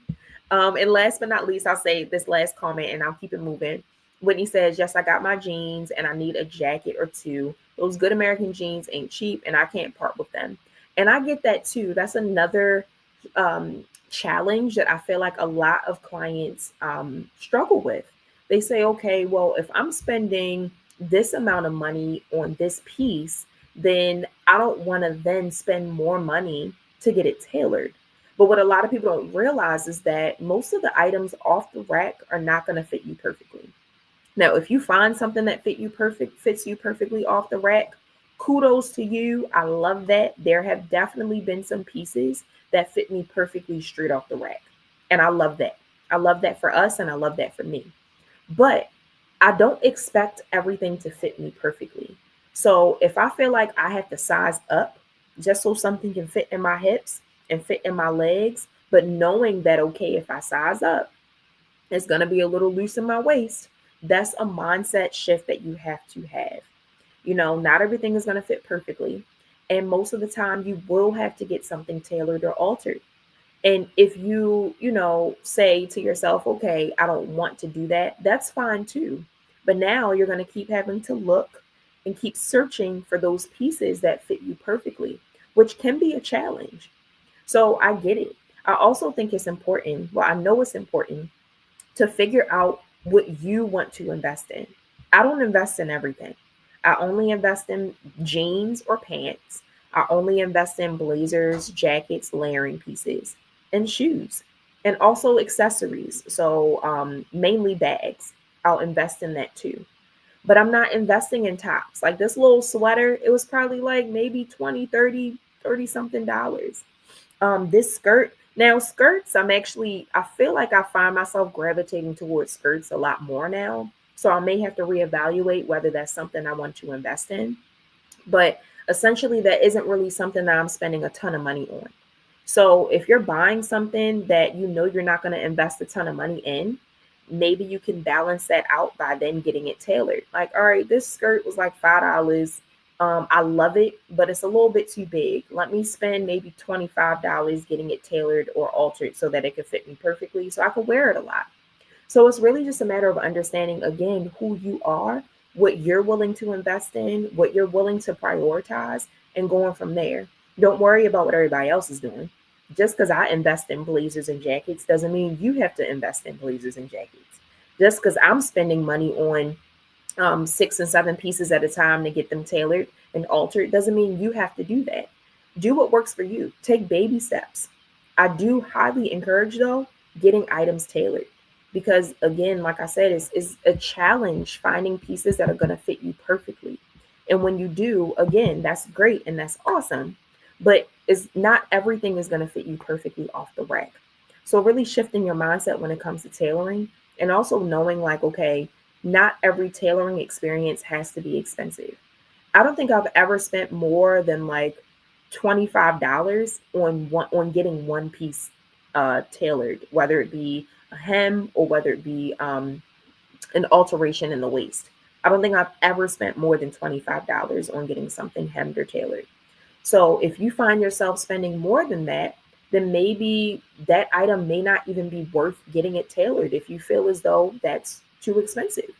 Speaker 1: And last but not least, I'll say this last comment and I'll keep it moving. Whitney says, yes, I got my jeans and I need a jacket or two. Those good American jeans ain't cheap and I can't part with them. And I get that too. That's another challenge that I feel like a lot of clients struggle with. They say, okay, well, if I'm spending this amount of money on this piece, then I don't want to then spend more money to get it tailored. But what a lot of people don't realize is that most of the items off the rack are not going to fit you perfectly. Now, if you find something that fits you perfectly off the rack, kudos to you. I love that. There have definitely been some pieces that fit me perfectly straight off the rack. And I love that. I love that for us and I love that for me. But I don't expect everything to fit me perfectly. So if I feel like I have to size up just so something can fit in my hips and fit in my legs, but knowing that, okay, if I size up, it's going to be a little loose in my waist, that's a mindset shift that you have to have. Not everything is going to fit perfectly. And most of the time, you will have to get something tailored or altered. And if say to yourself, okay, I don't want to do that, that's fine too. But now you're going to keep having to look and keep searching for those pieces that fit you perfectly, which can be a challenge. So I get it. I also think it's important. Well, I know it's important to figure out what you want to invest in. I don't invest in everything. I only invest in jeans or pants. I only invest in blazers, jackets, layering pieces, and shoes, and also accessories. So, mainly bags. I'll invest in that too. But I'm not investing in tops. Like this little sweater, it was probably like maybe 20, 30 something dollars. This skirt, now skirts, I feel like I find myself gravitating towards skirts a lot more now. So I may have to reevaluate whether that's something I want to invest in. But essentially, that isn't really something that I'm spending a ton of money on. So if you're buying something that you're not going to invest a ton of money in, maybe you can balance that out by then getting it tailored. Like, all right, this skirt was like $5. I love it, but it's a little bit too big. Let me spend maybe $25 getting it tailored or altered so that it could fit me perfectly so I could wear it a lot. So it's really just a matter of understanding, again, who you are, what you're willing to invest in, what you're willing to prioritize, and going from there. Don't worry about what everybody else is doing. Just because I invest in blazers and jackets doesn't mean you have to invest in blazers and jackets. Just because I'm spending money on 6 and 7 pieces at a time to get them tailored and altered doesn't mean you have to do that. Do what works for you. Take baby steps. I do highly encourage, though, getting items tailored because, again, like I said, it's a challenge finding pieces that are going to fit you perfectly. And when you do, again, that's great and that's awesome. But it's not everything is going to fit you perfectly off the rack. So really shifting your mindset when it comes to tailoring and also knowing like, okay, not every tailoring experience has to be expensive. I don't think I've ever spent more than like $25 on getting one piece tailored, whether it be a hem or whether it be an alteration in the waist. I don't think I've ever spent more than $25 on getting something hemmed or tailored. So if you find yourself spending more than that, then maybe that item may not even be worth getting it tailored if you feel as though that's too expensive.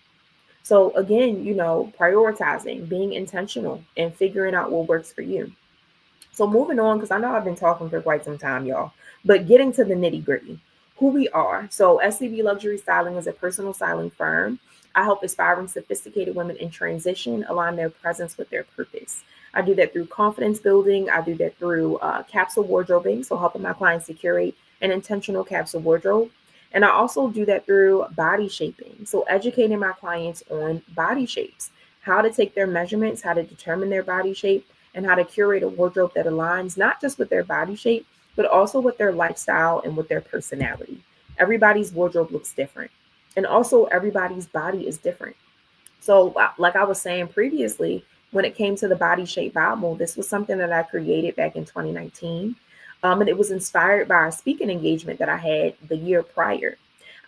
Speaker 1: So again, prioritizing, being intentional, and figuring out what works for you. So moving on, because I know I've been talking for quite some time, y'all, but getting to the nitty gritty, who we are. So SCB Luxury Styling is a personal styling firm. I help aspiring, sophisticated women in transition align their presence with their purpose. I do that through confidence building. I do that through capsule wardrobing, so helping my clients to curate an intentional capsule wardrobe. And I also do that through body shaping, so educating my clients on body shapes, how to take their measurements, how to determine their body shape, and how to curate a wardrobe that aligns not just with their body shape, but also with their lifestyle and with their personality. Everybody's wardrobe looks different. And also, everybody's body is different. So, like I was saying previously, when it came to the Body Shape Bible, this was something that I created back in 2019. And it was inspired by a speaking engagement that I had the year prior.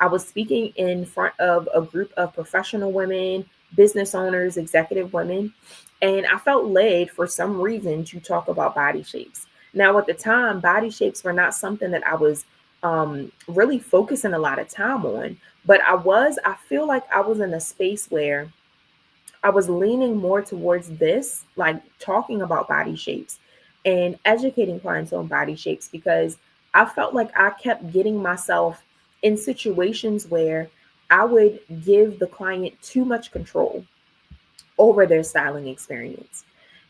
Speaker 1: I was speaking in front of a group of professional women, business owners, executive women, and I felt led for some reason to talk about body shapes. Now, at the time, body shapes were not something that I was really focusing a lot of time on, but I feel like I was in a space where I was leaning more towards this, like talking about body shapes and educating clients on body shapes because I felt like I kept getting myself in situations where I would give the client too much control over their styling experience.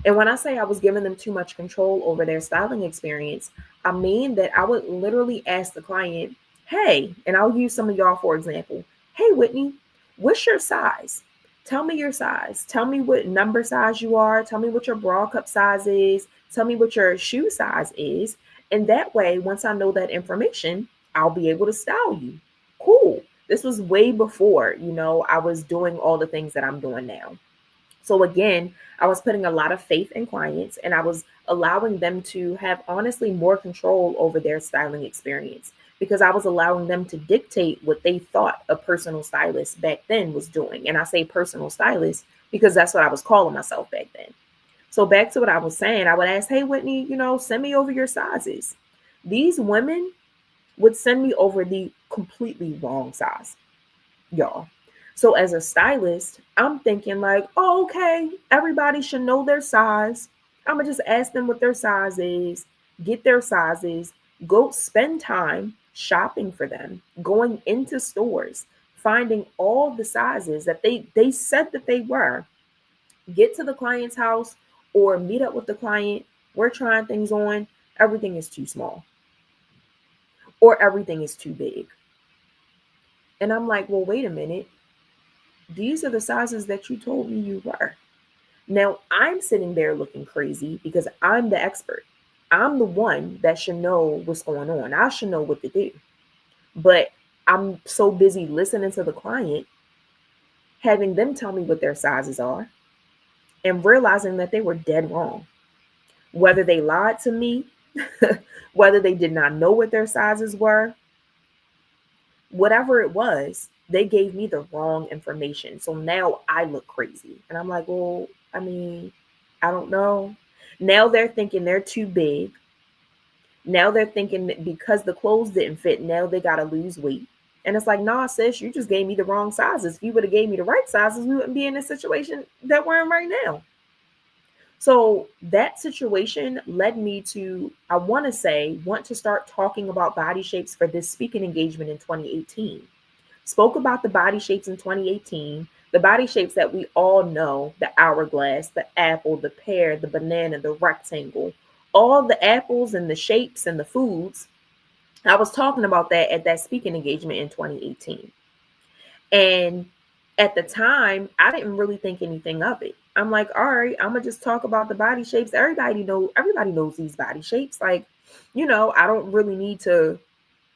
Speaker 1: And when I say I was giving them too much control over their styling experience, I mean that I would literally ask the client, hey, and I'll use some of y'all for example. Hey, Whitney, what's your size? Tell me your size. Tell me what number size you are. Tell me what your bra cup size is. Tell me what your shoe size is. And that way, once I know that information, I'll be able to style you. Cool. This was way before, I was doing all the things that I'm doing now. So again, I was putting a lot of faith in clients and I was allowing them to have honestly more control over their styling experience because I was allowing them to dictate what they thought a personal stylist back then was doing. And I say personal stylist because that's what I was calling myself back then. So back to what I was saying, I would ask, hey, Whitney, send me over your sizes. These women would send me over the completely wrong size, y'all. So as a stylist, I'm thinking like, oh, okay, everybody should know their size. I'm gonna just ask them what their size is, get their sizes, go spend time shopping for them, going into stores, finding all the sizes that they said that they were, get to the client's house or meet up with the client. We're trying things on. Everything is too small or everything is too big. And I'm like, well, wait a minute. These are the sizes that you told me you were. Now I'm sitting there looking crazy because I'm the expert. I'm the one that should know what's going on. I should know what to do. But I'm so busy listening to the client, having them tell me what their sizes are, and realizing that they were dead wrong. Whether they lied to me, whether they did not know what their sizes were, whatever it was, they gave me the wrong information. So now I look crazy. And I'm like, well, I mean, I don't know. Now they're thinking they're too big. Now they're thinking that because the clothes didn't fit, now they got to lose weight. And it's like, nah, sis, you just gave me the wrong sizes. If you would have gave me the right sizes, we wouldn't be in the situation that we're in right now. So that situation led me to, I want to start talking about body shapes for this speaking engagement in 2018. Spoke about the body shapes in 2018, the body shapes that we all know, the hourglass, the apple, the pear, the banana, the rectangle, all the apples and the shapes and the foods. I was talking about that at that speaking engagement in 2018. And at the time, I didn't really think anything of it. I'm like, all right, I'm gonna just talk about the body shapes. Everybody knows these body shapes. Like, I don't really need to,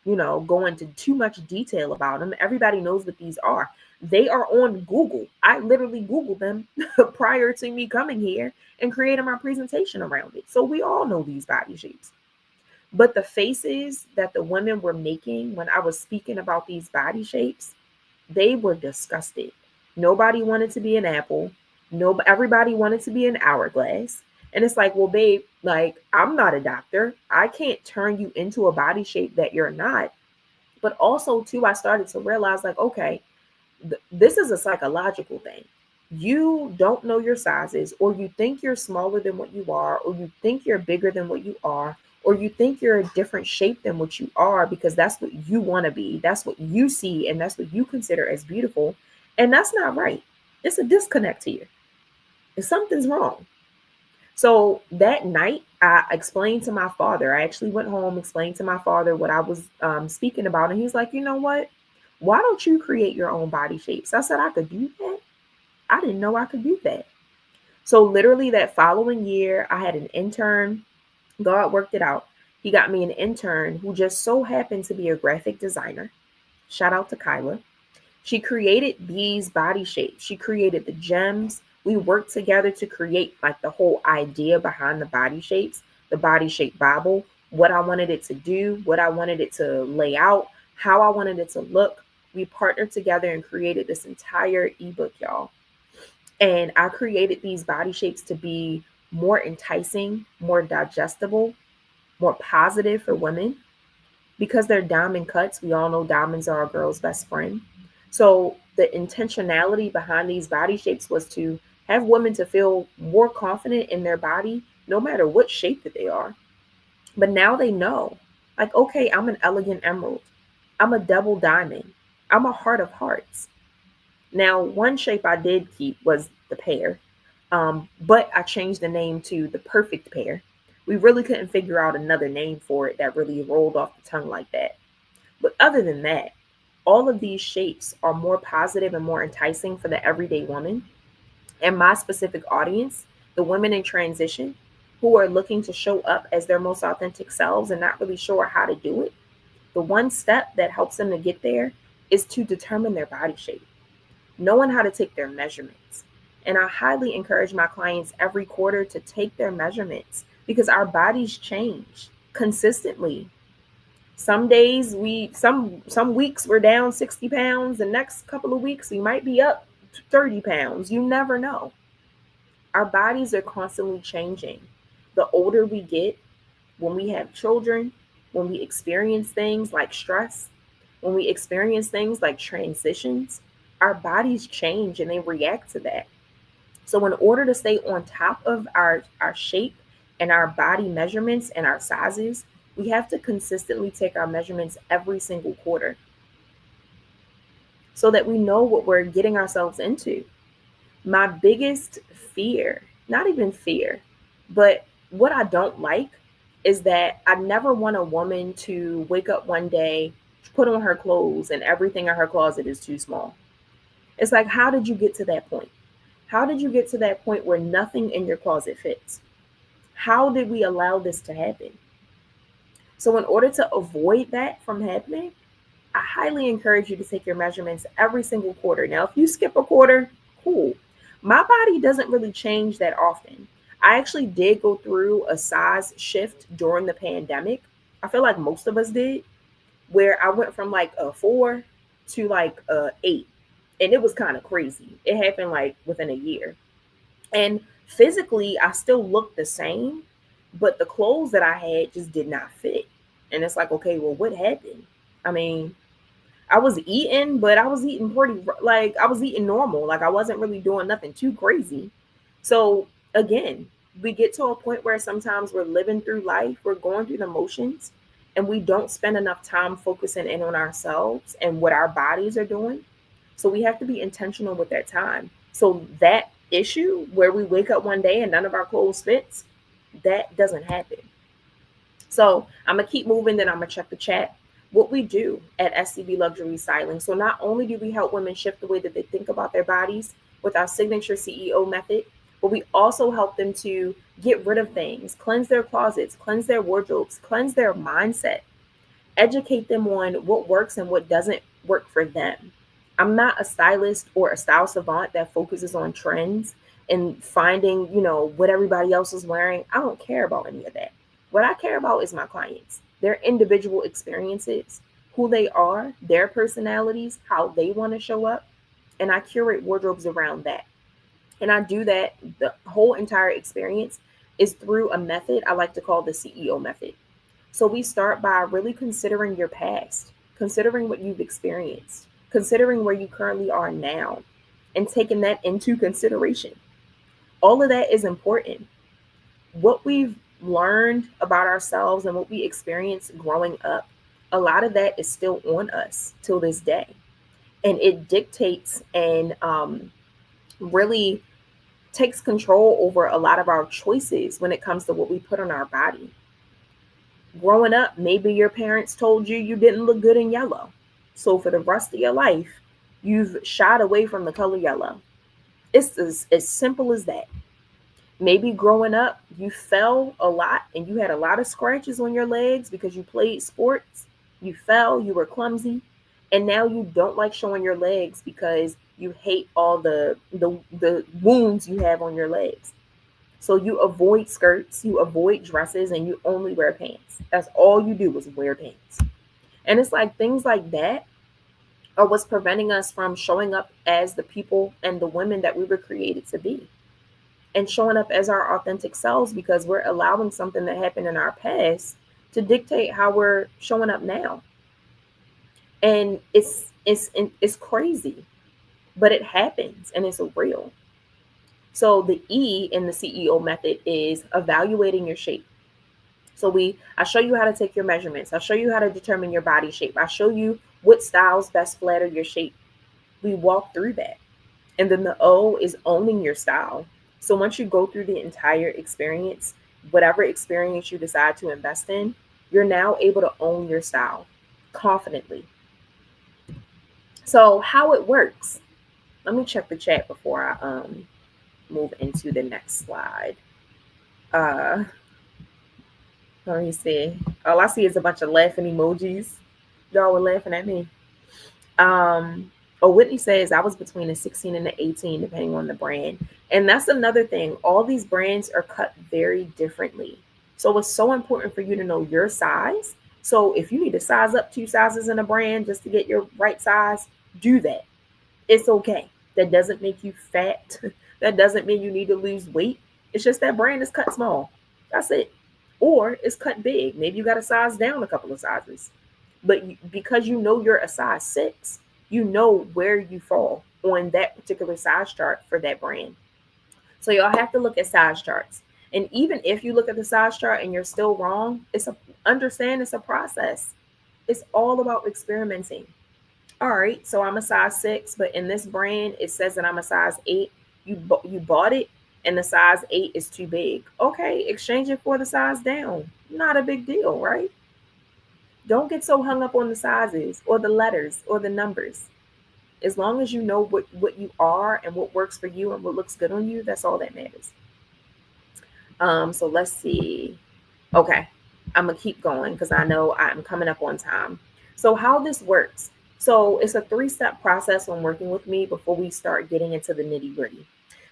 Speaker 1: go into too much detail about them. Everybody knows what these are. They are on Google. I literally Googled them prior to me coming here and creating my presentation around it. So we all know these body shapes. But the faces that the women were making when I was speaking about these body shapes, they were disgusted. Nobody wanted to be an apple. No, everybody wanted to be an hourglass. And it's like, well, babe, like, I'm not a doctor. I can't turn you into a body shape that you're not. But also, too, I started to realize, like, okay, this is a psychological thing. You don't know your sizes, or you think you're smaller than what you are, or you think you're bigger than what you are, or you think you're a different shape than what you are because that's what you want to be. That's what you see, and that's what you consider as beautiful. And that's not right. It's a disconnect here. And something's wrong. So that night, I explained to my father. I actually went home, explained to my father what I was speaking about. And he's like, you know what? Why don't you create your own body shapes? I said, I could do that. I didn't know I could do that. So literally that following year, I had an intern. God worked it out. He got me an intern who just so happened to be a graphic designer. Shout out to Kyla. She created these body shapes. She created the gems. We worked together to create like the whole idea behind the body shapes, the body shape Bible, what I wanted it to do, what I wanted it to lay out, how I wanted it to look. We partnered together and created this entire ebook, y'all. And I created these body shapes to be more enticing, more digestible, more positive for women because they're diamond cuts. We all know diamonds are a girl's best friend. So the intentionality behind these body shapes was to have women to feel more confident in their body, no matter what shape that they are. But now they know, like, okay, I'm an elegant emerald. I'm a double diamond. I'm a heart of hearts. Now, one shape I did keep was the pear, but I changed the name to the perfect pear. We really couldn't figure out another name for it that really rolled off the tongue like that. But other than that, all of these shapes are more positive and more enticing for the everyday woman. And my specific audience, the women in transition who are looking to show up as their most authentic selves and not really sure how to do it, the one step that helps them to get there is to determine their body shape, knowing how to take their measurements. And I highly encourage my clients every quarter to take their measurements because our bodies change consistently. Some days some weeks we're down 60 pounds. The next couple of weeks we might be up 30 pounds. You never know. Our bodies are constantly changing. The older we get, when we have children, when we experience things like stress, when we experience things like transitions, our bodies change and they react to that. So, in order to stay on top of our shape and our body measurements and our sizes, we have to consistently take our measurements every single quarter so that we know what we're getting ourselves into. My biggest fear, not even fear, but what I don't like is that I never want a woman to wake up one day, put on her clothes, and everything in her closet is too small. It's like, how did you get to that point? How did you get to that point where nothing in your closet fits? How did we allow this to happen? So, in order to avoid that from happening, I highly encourage you to take your measurements every single quarter. Now, if you skip a quarter, cool. My body doesn't really change that often. I actually did go through a size shift during the pandemic. I feel like most of us did, where I went from like a 4 to like a 8. And it was kind of crazy. It happened like within a year. And physically, I still looked the same, but the clothes that I had just did not fit. And it's like, okay, well, what happened? I mean, I was eating, but I was eating pretty, like, I was eating normal. Like, I wasn't really doing nothing too crazy. So, again, we get to a point where sometimes we're living through life, we're going through the motions, and we don't spend enough time focusing in on ourselves and what our bodies are doing. So, we have to be intentional with that time. So, that issue where we wake up one day and none of our clothes fits, that doesn't happen. So I'm gonna keep moving, then I'm gonna check the chat. What we do at SCB Luxury Styling. So not only do we help women shift the way that they think about their bodies with our signature CEO method, but we also help them to get rid of things, cleanse their closets, cleanse their wardrobes, cleanse their mindset, educate them on what works and what doesn't work for them. I'm not a stylist or a style savant that focuses on trends and finding, what everybody else is wearing. I don't care about any of that. What I care about is my clients, their individual experiences, who they are, their personalities, how they want to show up. And I curate wardrobes around that. And I do that, the whole entire experience is through a method I like to call the CEO method. So we start by really considering your past, considering what you've experienced, considering where you currently are now, and taking that into consideration. All of that is important. What we've learned about ourselves and what we experienced growing up, a lot of that is still on us till this day. And it dictates and really takes control over a lot of our choices when it comes to what we put on our body. Growing up, maybe your parents told you you didn't look good in yellow. So for the rest of your life, you've shied away from the color yellow. It's as simple as that. Maybe growing up, you fell a lot and you had a lot of scratches on your legs because you played sports. You fell, you were clumsy, and now you don't like showing your legs because you hate all the wounds you have on your legs. So you avoid skirts, you avoid dresses, and you only wear pants. That's all you do is wear pants. And it's like things like that are what's preventing us from showing up as the people and the women that we were created to be and showing up as our authentic selves because we're allowing something that happened in our past to dictate how we're showing up now. And it's crazy, but it happens and it's real. So the E in the CEO method is evaluating your shape. So I show you how to take your measurements. I show you how to determine your body shape. I show you what styles best flatter your shape. We walk through that. And then the O is owning your style. So once you go through the entire experience, whatever experience you decide to invest in, you're now able to own your style confidently. So, how it works, let me check the chat before I move into the next slide. Uh, Let me see. All I see is a bunch of laughing emojis. Y'all were laughing at me. Um, Whitney says I was between a 16 and an 18, depending on the brand. And that's another thing. All these brands are cut very differently. So it's so important for you to know your size. So if you need to size up 2 sizes in a brand just to get your right size, do that. It's okay. That doesn't make you fat. That doesn't mean you need to lose weight. It's just that brand is cut small. That's it. Or it's cut big. Maybe you got to size down a couple of sizes. But because you know you're a size 6, you know where you fall on that particular size chart for that brand. So y'all have to look at size charts. And even if you look at the size chart and you're still wrong, understand it's a process. It's all about experimenting. All right, so I'm a size 6, but in this brand it says that I'm a size 8. You bought it and the size 8 is too big. Okay, exchange it for the size down. Not a big deal, right? Don't get so hung up on the sizes or the letters or the numbers. As long as you know what you are and what works for you and what looks good on you, that's all that matters. So let's see. Okay, I'm gonna keep going because I know I'm coming up on time. So how this works. So it's a 3-step process when working with me before we start getting into the nitty gritty.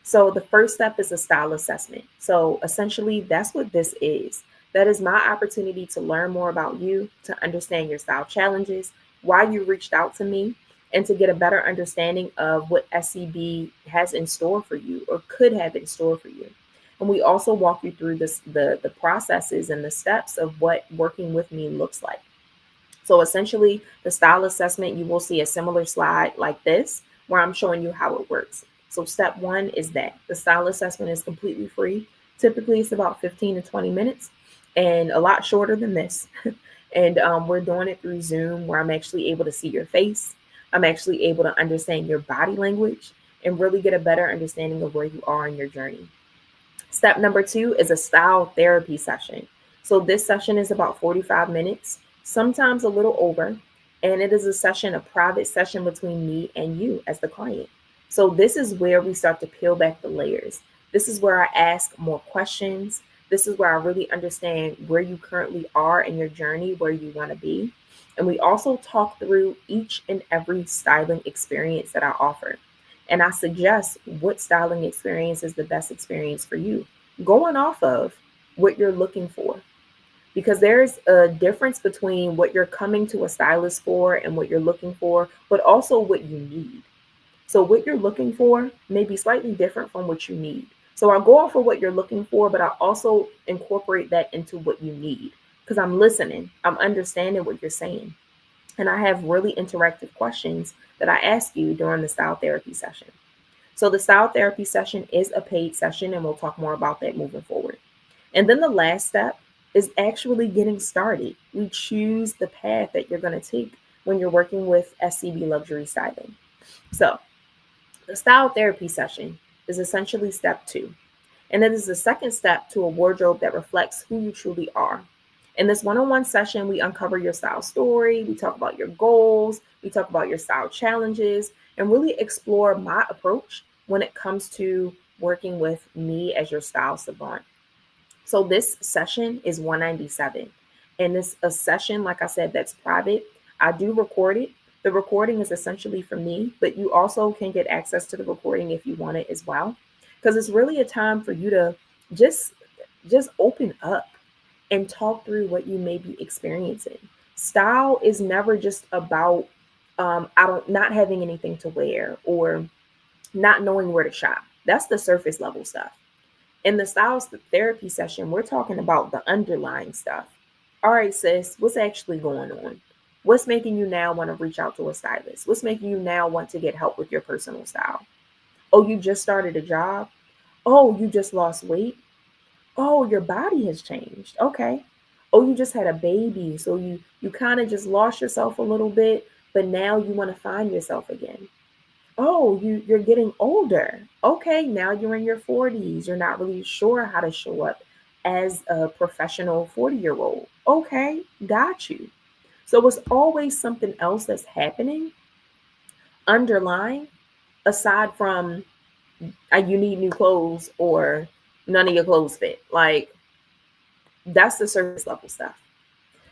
Speaker 1: So the first step is a style assessment. So essentially that's what this is. That is my opportunity to learn more about you, to understand your style challenges, why you reached out to me, and to get a better understanding of what SCB has in store for you or could have in store for you. And we also walk you through the processes and the steps of what working with me looks like. So essentially, the style assessment, you will see a similar slide like this where I'm showing you how it works. So step 1 is that the style assessment is completely free. Typically, it's about 15 to 20 minutes and a lot shorter than this. And we're doing it through Zoom where I'm actually able to see your face. I'm actually able to understand your body language and really get a better understanding of where you are in your journey. Step number 2 is a style therapy session. So this session is about 45 minutes, sometimes a little over, and it is a private session between me and you as the client. So this is where we start to peel back the layers. This is where I ask more questions. This is where I really understand where you currently are in your journey, where you want to be. And we also talk through each and every styling experience that I offer. And I suggest what styling experience is the best experience for you, going off of what you're looking for. Because there's a difference between what you're coming to a stylist for and what you're looking for, but also what you need. So what you're looking for may be slightly different from what you need. So I'll go off of what you're looking for, but I also incorporate that into what you need because I'm listening, I'm understanding what you're saying. And I have really interactive questions that I ask you during the style therapy session. So the style therapy session is a paid session, and we'll talk more about that moving forward. And then the last step is actually getting started. We choose the path that you're going to take when you're working with SCB Luxury Styling. So the style therapy session is essentially step 2. And it is the second step to a wardrobe that reflects who you truly are. In this one-on-one session, we uncover your style story, we talk about your goals, we talk about your style challenges, and really explore my approach when it comes to working with me as your style savant. So this session is $197. And this a session, like I said, that's private. I do record it. The recording is essentially for me, but you also can get access to the recording if you want it as well. Because it's really a time for you to just open up and talk through what you may be experiencing. Style is never just about not having anything to wear or not knowing where to shop. That's the surface level stuff. In the styles therapy session, we're talking about the underlying stuff. All right, sis, what's actually going on? What's making you now want to reach out to a stylist? What's making you now want to get help with your personal style? Oh, you just started a job? Oh, you just lost weight? Oh, your body has changed. Okay. Oh, you just had a baby. So you kind of just lost yourself a little bit, but now you want to find yourself again. Oh, you're getting older. Okay, now you're in your 40s. You're not really sure how to show up as a professional 40-year-old. Okay, got you. So it's always something else that's happening underlying aside from you need new clothes or none of your clothes fit. Like that's the surface level stuff.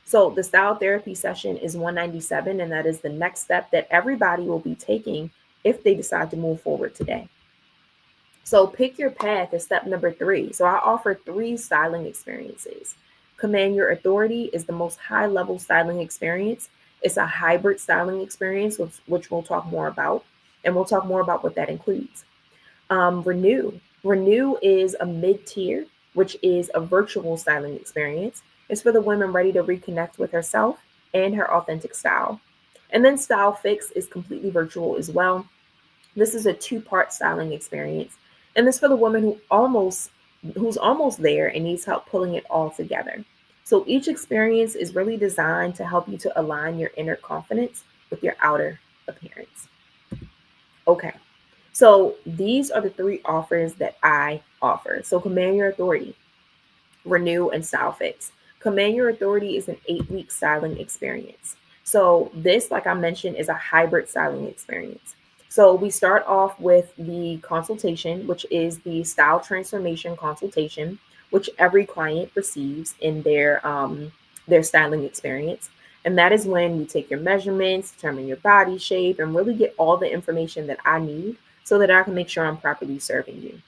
Speaker 1: So the style therapy session is 197, and that is the next step that everybody will be taking if they decide to move forward today. So pick your path is step number 3. So I offer 3 styling experiences. Command Your Authority is the most high level styling experience. It's a hybrid styling experience, which we'll talk more about. And we'll talk more about what that includes. Renew. Renew is a mid tier, which is a virtual styling experience. It's for the women ready to reconnect with herself and her authentic style. And then Style Fix is completely virtual as well. This is a 2-part styling experience. And this for the woman who's almost there and needs help pulling it all together. So each experience is really designed to help you to align your inner confidence with your outer appearance. Okay. So these are the 3 offers that I offer. So Command Your Authority, Renew, and Style Fix. Command Your Authority is an 8-week styling experience. So this, like I mentioned, is a hybrid styling experience. So we start off with the consultation, which is the style transformation consultation, which every client receives in their styling experience. And that is when we take your measurements, determine your body shape, and really get all the information that I need so that I can make sure I'm properly serving you.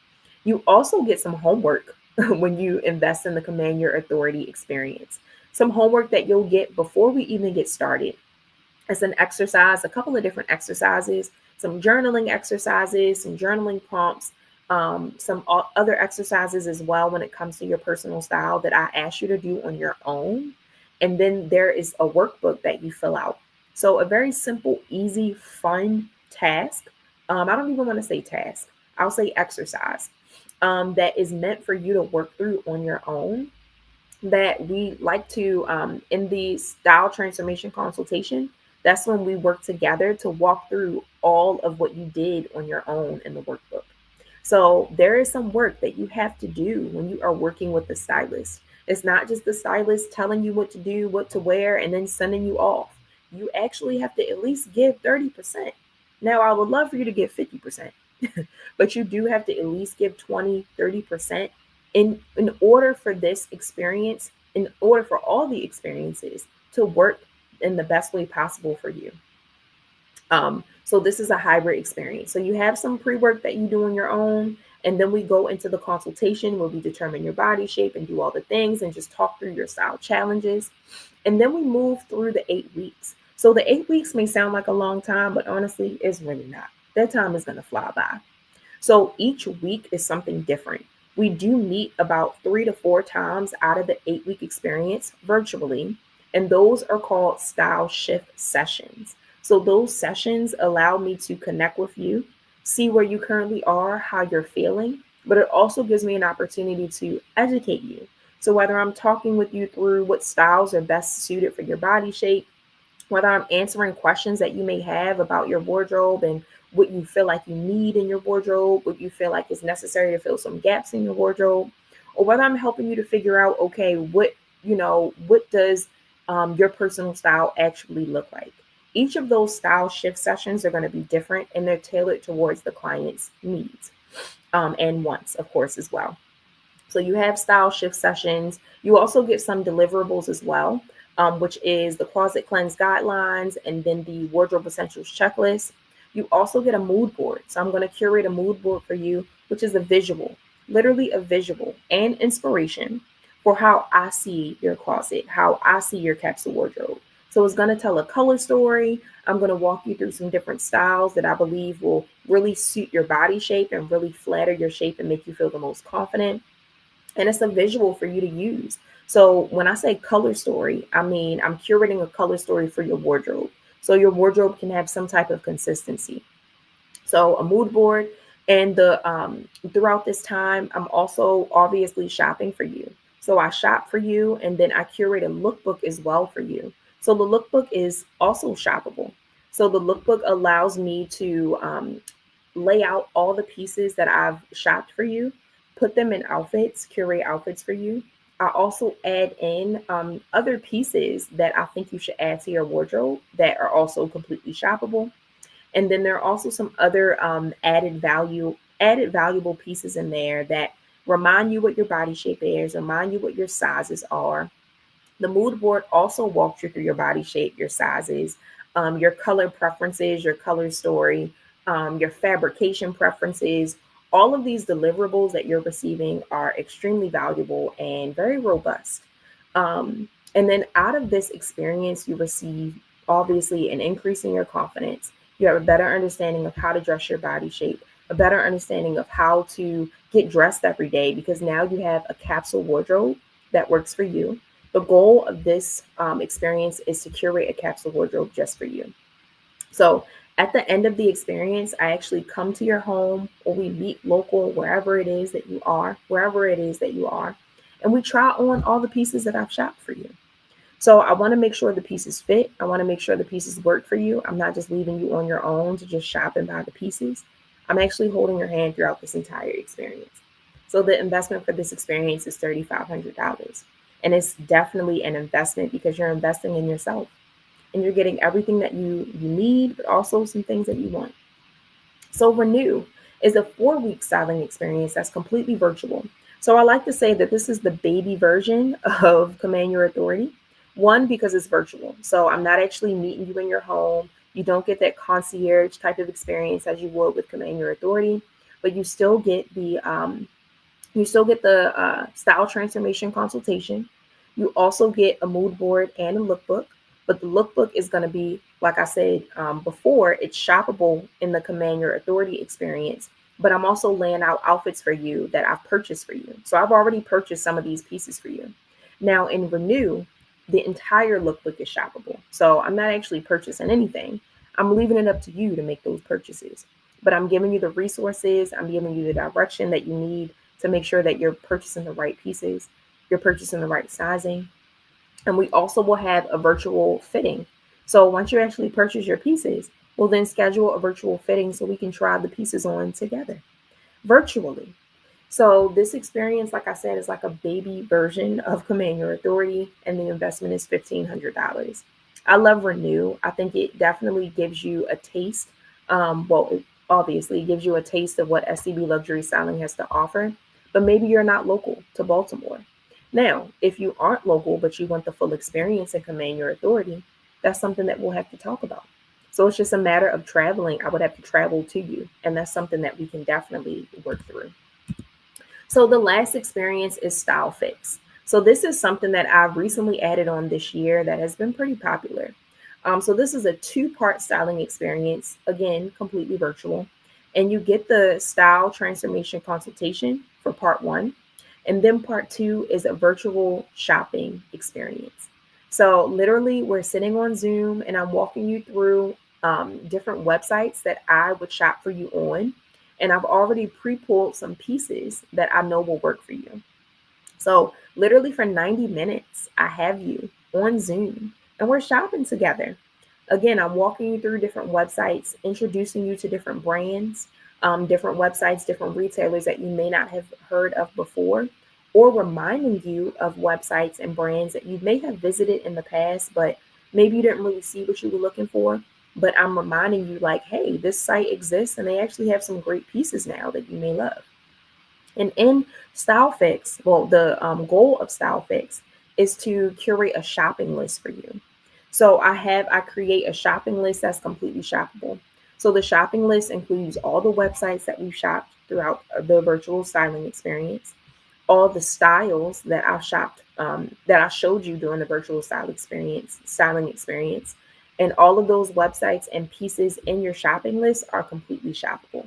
Speaker 1: You also get some homework when you invest in the Command Your Authority experience. Some homework that you'll get before we even get started. It's an exercise, a couple of different exercises, some journaling exercises, some journaling prompts, some other exercises as well when it comes to your personal style that I ask you to do on your own. And then there is a workbook that you fill out. So a very simple, easy, fun task. I don't even want to say task. I'll say exercise that is meant for you to work through on your own. That we like to, in the style transformation consultation, that's when we work together to walk through all of what you did on your own in the workbook. So there is some work that you have to do when you are working with the stylist. It's not just the stylist telling you what to do, what to wear, and then sending you off. You actually have to at least give 30%. Now, I would love for you to give 50%, but you do have to at least give 20, 30% in order for this experience, in order for all the experiences to work in the best way possible for you. So this is a hybrid experience. So you have some pre-work that you do on your own, and then we go into the consultation where we determine your body shape and do all the things and just talk through your style challenges. And then we move through the 8 weeks. So the 8 weeks may sound like a long time, but honestly, it's really not. That time is going to fly by. So each week is something different. We do meet about 3 to 4 times out of the 8-week experience virtually, and those are called style shift sessions. So those sessions allow me to connect with you, see where you currently are, how you're feeling, but it also gives me an opportunity to educate you. So whether I'm talking with you through what styles are best suited for your body shape, whether I'm answering questions that you may have about your wardrobe and what you feel like you need in your wardrobe, what you feel like is necessary to fill some gaps in your wardrobe, or whether I'm helping you to figure out, okay, what does your personal style actually look like? Each of those style shift sessions are going to be different, and they're tailored towards the client's needs and wants, of course, as well. So you have style shift sessions. You also get some deliverables as well, which is the closet cleanse guidelines and then the wardrobe essentials checklist. You also get a mood board. So I'm going to curate a mood board for you, which is a visual, literally a visual and inspiration for how I see your closet, how I see your capsule wardrobe. So it's going to tell a color story. I'm going to walk you through some different styles that I believe will really suit your body shape and really flatter your shape and make you feel the most confident. And it's a visual for you to use. So when I say color story, I mean, I'm curating a color story for your wardrobe. So your wardrobe can have some type of consistency. So a mood board, and throughout this time, I'm also obviously shopping for you. So I shop for you, and then I curate a lookbook as well for you. So the lookbook is also shoppable. So the lookbook allows me to lay out all the pieces that I've shopped for you, put them in outfits, curate outfits for you, I also add in other pieces that I think you should add to your wardrobe that are also completely shoppable. And then there are also some other added valuable pieces in there that remind you what your body shape is, remind you what your sizes are. The mood board also walks you through your body shape, your sizes, your color preferences, your color story, your fabrication preferences. All of these deliverables that you're receiving are extremely valuable and very robust. And then out of this experience, you receive obviously an increase in your confidence. You have a better understanding of how to dress your body shape, a better understanding of how to get dressed every day because now you have a capsule wardrobe that works for you. The goal of this experience is to curate a capsule wardrobe just for you. So at the end of the experience, I actually come to your home or we meet local, wherever it is that you are, and we try on all the pieces that I've shopped for you. So I want to make sure the pieces fit. I want to make sure the pieces work for you. I'm not just leaving you on your own to just shop and buy the pieces. I'm actually holding your hand throughout this entire experience. So the investment for this experience is $3,500. And it's definitely an investment because you're investing in yourself and you're getting everything that you need, but also some things that you want. So Renew is a 4-week styling experience that's completely virtual. So I like to say that this is the baby version of Command Your Authority. One, because it's virtual. So I'm not actually meeting you in your home. You don't get that concierge type of experience as you would with Command Your Authority, but you still get the style transformation consultation. You also get a mood board and a lookbook, but the lookbook is going to be, like I said before, it's shoppable in the Command Your Authority experience. But I'm also laying out outfits for you that I've purchased for you. So I've already purchased some of these pieces for you. Now in Renew, the entire lookbook is shoppable. So I'm not actually purchasing anything. I'm leaving it up to you to make those purchases. But I'm giving you the resources, I'm giving you the direction that you need to make sure that you're purchasing the right pieces, you're purchasing the right sizing. And we also will have a virtual fitting. So once you actually purchase your pieces, we'll then schedule a virtual fitting so we can try the pieces on together virtually. So this experience, like I said, is like a baby version of Command Your Authority, and the investment is $1,500. I love Renew. I think it definitely gives you a taste. It obviously gives you a taste of what SCB Luxury Styling has to offer, but maybe you're not local to Baltimore. Now, if you aren't local, but you want the full experience and Command Your Authority, that's something that we'll have to talk about. So it's just a matter of traveling. I would have to travel to you, and that's something that we can definitely work through. So the last experience is Style Fix. So this is something that I've recently added on this year that has been pretty popular. So this is a 2-part styling experience, again, completely virtual. And you get the style transformation consultation for part 1. And then part 2 is a virtual shopping experience. So literally we're sitting on Zoom and I'm walking you through different websites that I would shop for you on. And I've already pre-pulled some pieces that I know will work for you. So literally for 90 minutes, I have you on Zoom and we're shopping together. Again, I'm walking you through different websites, introducing you to different brands, different websites, different retailers that you may not have heard of before, or reminding you of websites and brands that you may have visited in the past, but maybe you didn't really see what you were looking for. But I'm reminding you like, hey, this site exists and they actually have some great pieces now that you may love. And in Style Fix, the goal of Style Fix is to curate a shopping list for you. So I create a shopping list that's completely shoppable. So the shopping list includes all the websites that we've shopped throughout the virtual styling experience, all the styles that I've shopped, that I showed you during the virtual styling experience, and all of those websites and pieces in your shopping list are completely shoppable.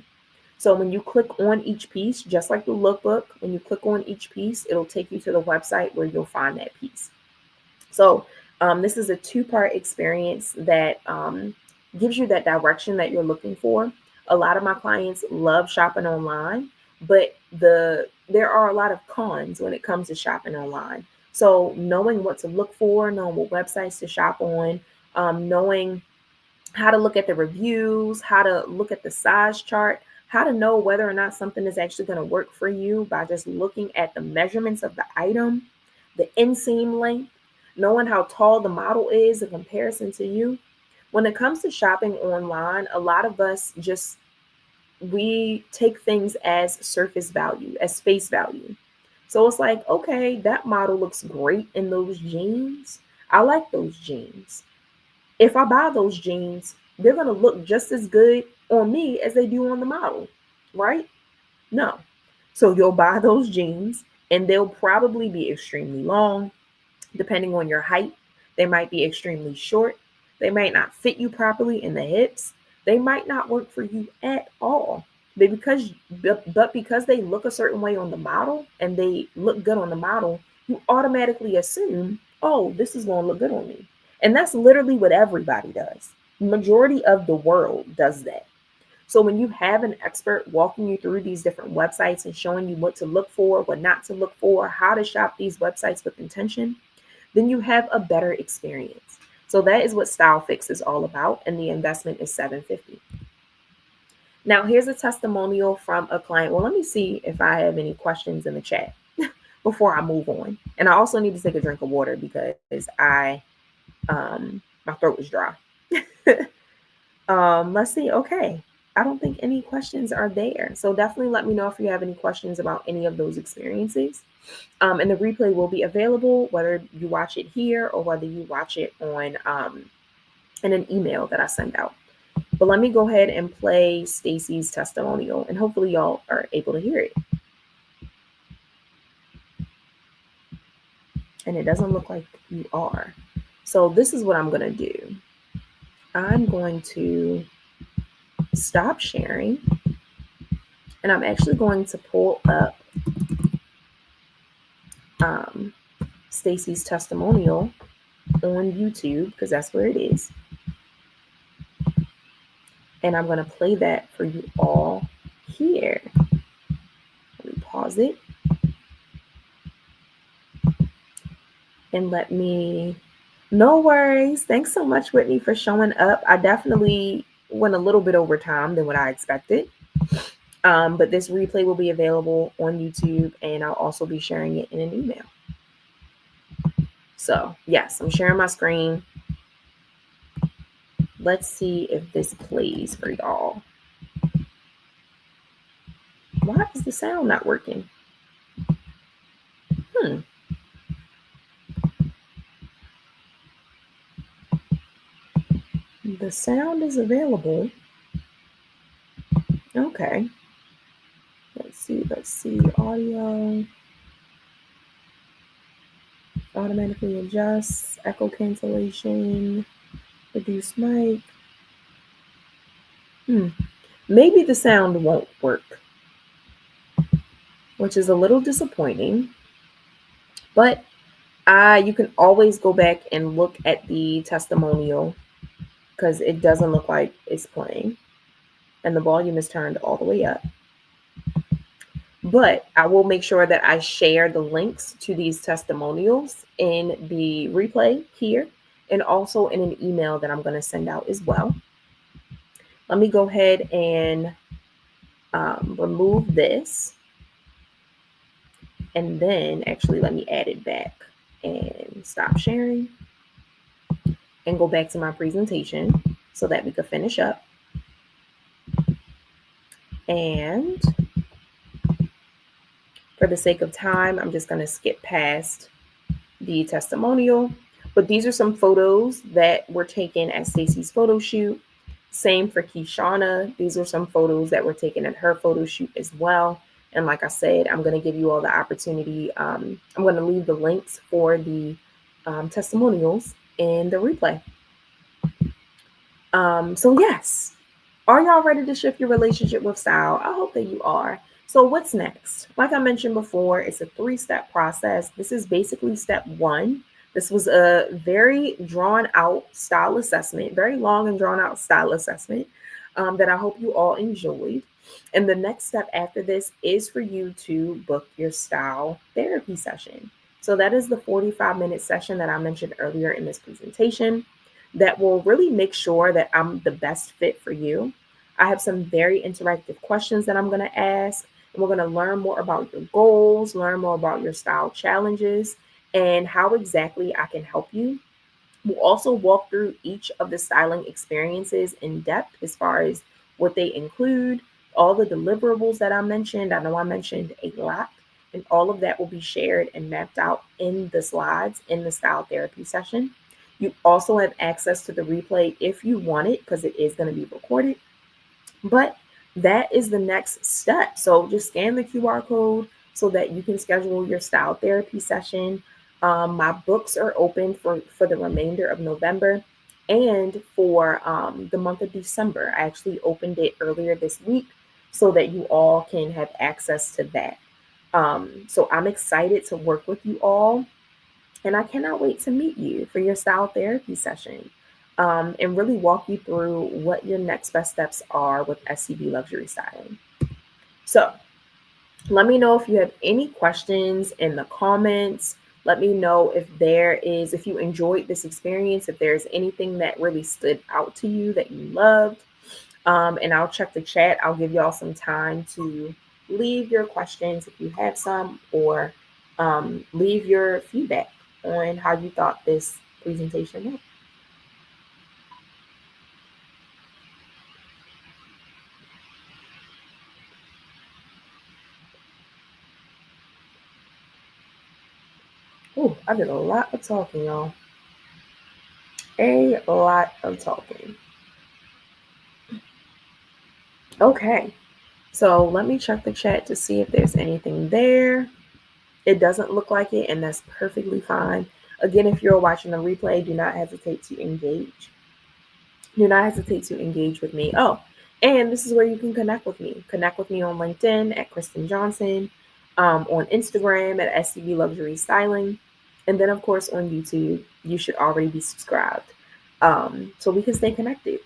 Speaker 1: So when you click on each piece, just like the lookbook, when you click on each piece, it'll take you to the website where you'll find that piece. So this is a 2-part experience that gives you that direction that you're looking for. A lot of my clients love shopping online, but there are a lot of cons when it comes to shopping online. So knowing what to look for, knowing what websites to shop on, knowing how to look at the reviews, how to look at the size chart, how to know whether or not something is actually going to work for you by just looking at the measurements of the item. the inseam length, knowing how tall the model is in comparison to you. When it comes to shopping online, a lot of us just we take things as surface value, as face value. So it's like, okay, that model looks great in those jeans. I like those jeans. If I buy those jeans, they're going to look just as good on me as they do on the model, right? No. So you'll buy those jeans and they'll probably be extremely long, depending on your height. They might be extremely short. They might not fit you properly in the hips. They might not work for you at all. But because they look a certain way on the model and they look good on the model, you automatically assume, oh, this is going to look good on me. And that's literally what everybody does. Majority of the world does that. So when you have an expert walking you through these different websites and showing you what to look for, what not to look for, how to shop these websites with intention, then you have a better experience. So that is what Style Fix is all about, and the investment is $750. Now here's a testimonial from a client. Well, let me see if I have any questions in the chat before I move on. And I also need to take a drink of water because my throat is dry. Let's see. Okay. I don't think any questions are there. So definitely let me know if you have any questions about any of those experiences. And the replay will be available whether you watch it here or whether you watch it on in an email that I send out. But let me go ahead and play Stacy's testimonial, and hopefully y'all are able to hear it. And it doesn't look like you are. So this is what I'm going to do. I'm going to stop sharing, and I'm actually going to pull up Stacy's testimonial on YouTube because that's where it is. And I'm going to play that for you all here. Let me pause it. And no worries. Thanks so much, Whitney, for showing up. I definitely went a little bit over time than what I expected. But this replay will be available on YouTube, and I'll also be sharing it in an email. So yes, I'm sharing my screen. Let's see if this plays for y'all. Why is the sound not working? The sound is available. Okay. Let's see. Audio. Automatically adjusts. Echo cancellation. Reduce mic. Maybe the sound won't work, which is a little disappointing. But you can always go back and look at the testimonial because it doesn't look like it's playing. And the volume is turned all the way up. But I will make sure that I share the links to these testimonials in the replay here and also in an email that I'm going to send out as well. Let me go ahead and remove this. And then actually let me add it back and stop sharing and go back to my presentation so that we could finish up. And for the sake of time, I'm just going to skip past the testimonial. But these are some photos that were taken at Stacy's photo shoot. Same for Kishana. These are some photos that were taken at her photo shoot as well. And like I said, I'm going to give you all the opportunity. I'm going to leave the links for the testimonials in the replay. So yes, are y'all ready to shift your relationship with style? I hope that you are. So what's next? Like I mentioned before, it's a 3-step process. This is basically step 1. This was a very drawn out style assessment, very long and drawn out style assessment that I hope you all enjoyed. And the next step after this is for you to book your style therapy session. So that is the 45-minute session that I mentioned earlier in this presentation that will really make sure that I'm the best fit for you. I have some very interactive questions that I'm going to ask, and we're going to learn more about your goals, learn more about your style challenges, and how exactly I can help you. We'll also walk through each of the styling experiences in depth as far as what they include, all the deliverables that I mentioned. I know I mentioned a lot, and all of that will be shared and mapped out in the slides in the style therapy session. You also have access to the replay if you want it, because it is going to be recorded. But that is the next step. So just scan the QR code so that you can schedule your style therapy session. My books are open for the remainder of November and for the month of December. I actually opened it earlier this week so that you all can have access to that. So I'm excited to work with you all, and I cannot wait to meet you for your style therapy session, and really walk you through what your next best steps are with SCB Luxury Styling. So let me know if you have any questions in the comments. Let me know if you enjoyed this experience, if there's anything that really stood out to you that you loved. And I'll check the chat. I'll give y'all some time to leave your questions if you have some, or leave your feedback on how you thought this presentation went. Oh, I did a lot of talking, y'all. A lot of talking. Okay, so let me check the chat to see if there's anything there. It doesn't look like it, and that's perfectly fine. Again, if you're watching the replay, do not hesitate to engage. Do not hesitate to engage with me. Oh, and this is where you can connect with me. Connect with me on LinkedIn at Christen Johnson, on Instagram at SCB Luxury Styling, and then of course on YouTube. You should already be subscribed, so we can stay connected.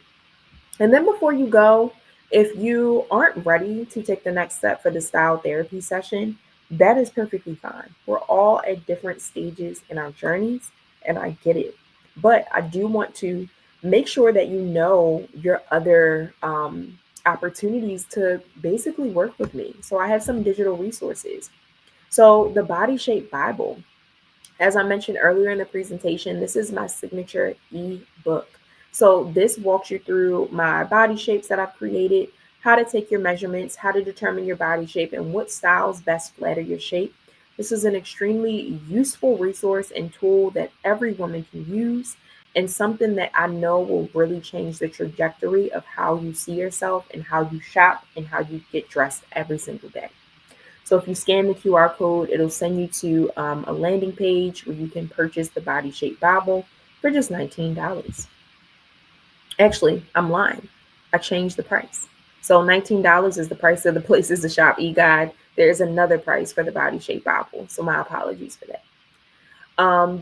Speaker 1: And then before you go, if you aren't ready to take the next step for the style therapy session, that is perfectly fine. We're all at different stages in our journeys, and I get it. But I do want to make sure that you know your other opportunities to basically work with me. So I have some digital resources. So the Body Shape Bible, as I mentioned earlier in the presentation, this is my signature ebook. So this walks you through my body shapes that I've created, how to take your measurements, how to determine your body shape, and what styles best flatter your shape. This is an extremely useful resource and tool that every woman can use, and something that I know will really change the trajectory of how you see yourself and how you shop and how you get dressed every single day. So if you scan the QR code, it'll send you to a landing page where you can purchase the Body Shape Bible for just $19. Actually, I'm lying. I changed the price. So $19 is the price of the Places to Shop e-guide. There's another price for the Body Shape Bible. So my apologies for that.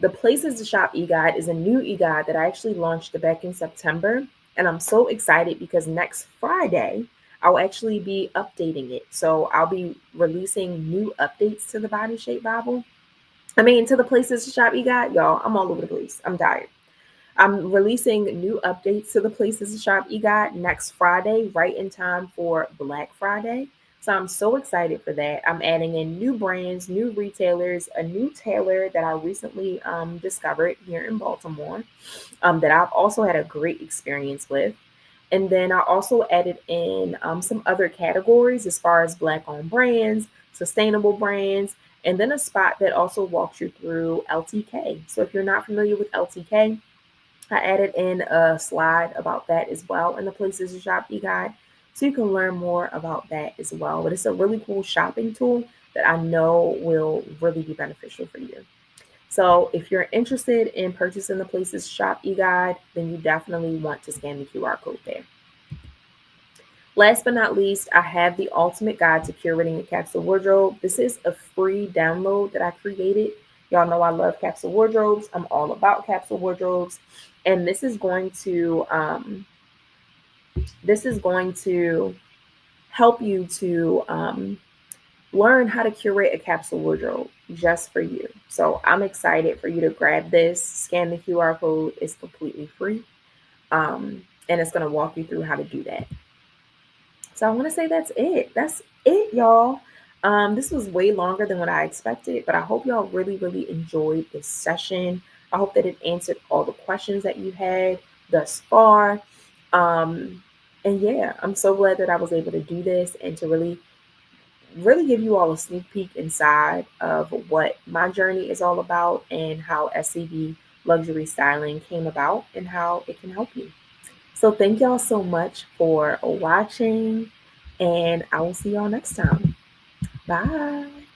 Speaker 1: The Places to Shop e-guide is a new e-guide that I actually launched back in September. And I'm so excited because next Friday, I'll actually be updating it. So I'll be releasing new updates to the Body Shape Bible. To the Places to Shop e-guide. Y'all, I'm all over the place. I'm tired. I'm releasing new updates to the Places to Shop e-guide next Friday, right in time for Black Friday. So I'm so excited for that. I'm adding in new brands, new retailers, a new tailor that I recently discovered here in Baltimore, that I've also had a great experience with. And then I also added in some other categories as far as Black-owned brands, sustainable brands, and then a spot that also walks you through LTK. So if you're not familiar with LTK, I added in a slide about that as well in the Places to Shop e-guide, so you can learn more about that as well. But it's a really cool shopping tool that I know will really be beneficial for you. So if you're interested in purchasing the Places to Shop e-guide, then you definitely want to scan the QR code there. Last but not least, I have the Ultimate Guide to Curating a Capsule Wardrobe. This is a free download that I created. Y'all know I love capsule wardrobes. I'm all about capsule wardrobes. And this is going to help you to learn how to curate a capsule wardrobe just for you. So I'm excited for you to grab this, scan the QR code. It's completely free. And it's going to walk you through how to do that. So I want to say that's it. That's it, y'all. This was way longer than what I expected, but I hope y'all really, really enjoyed this session. I hope that it answered all the questions that you had thus far. Um, and yeah, I'm so glad that I was able to do this and to really, really give you all a sneak peek inside of what my journey is all about and how SCB luxury styling came about and how it can help you. So thank y'all so much for watching, and I will see y'all next time. Bye.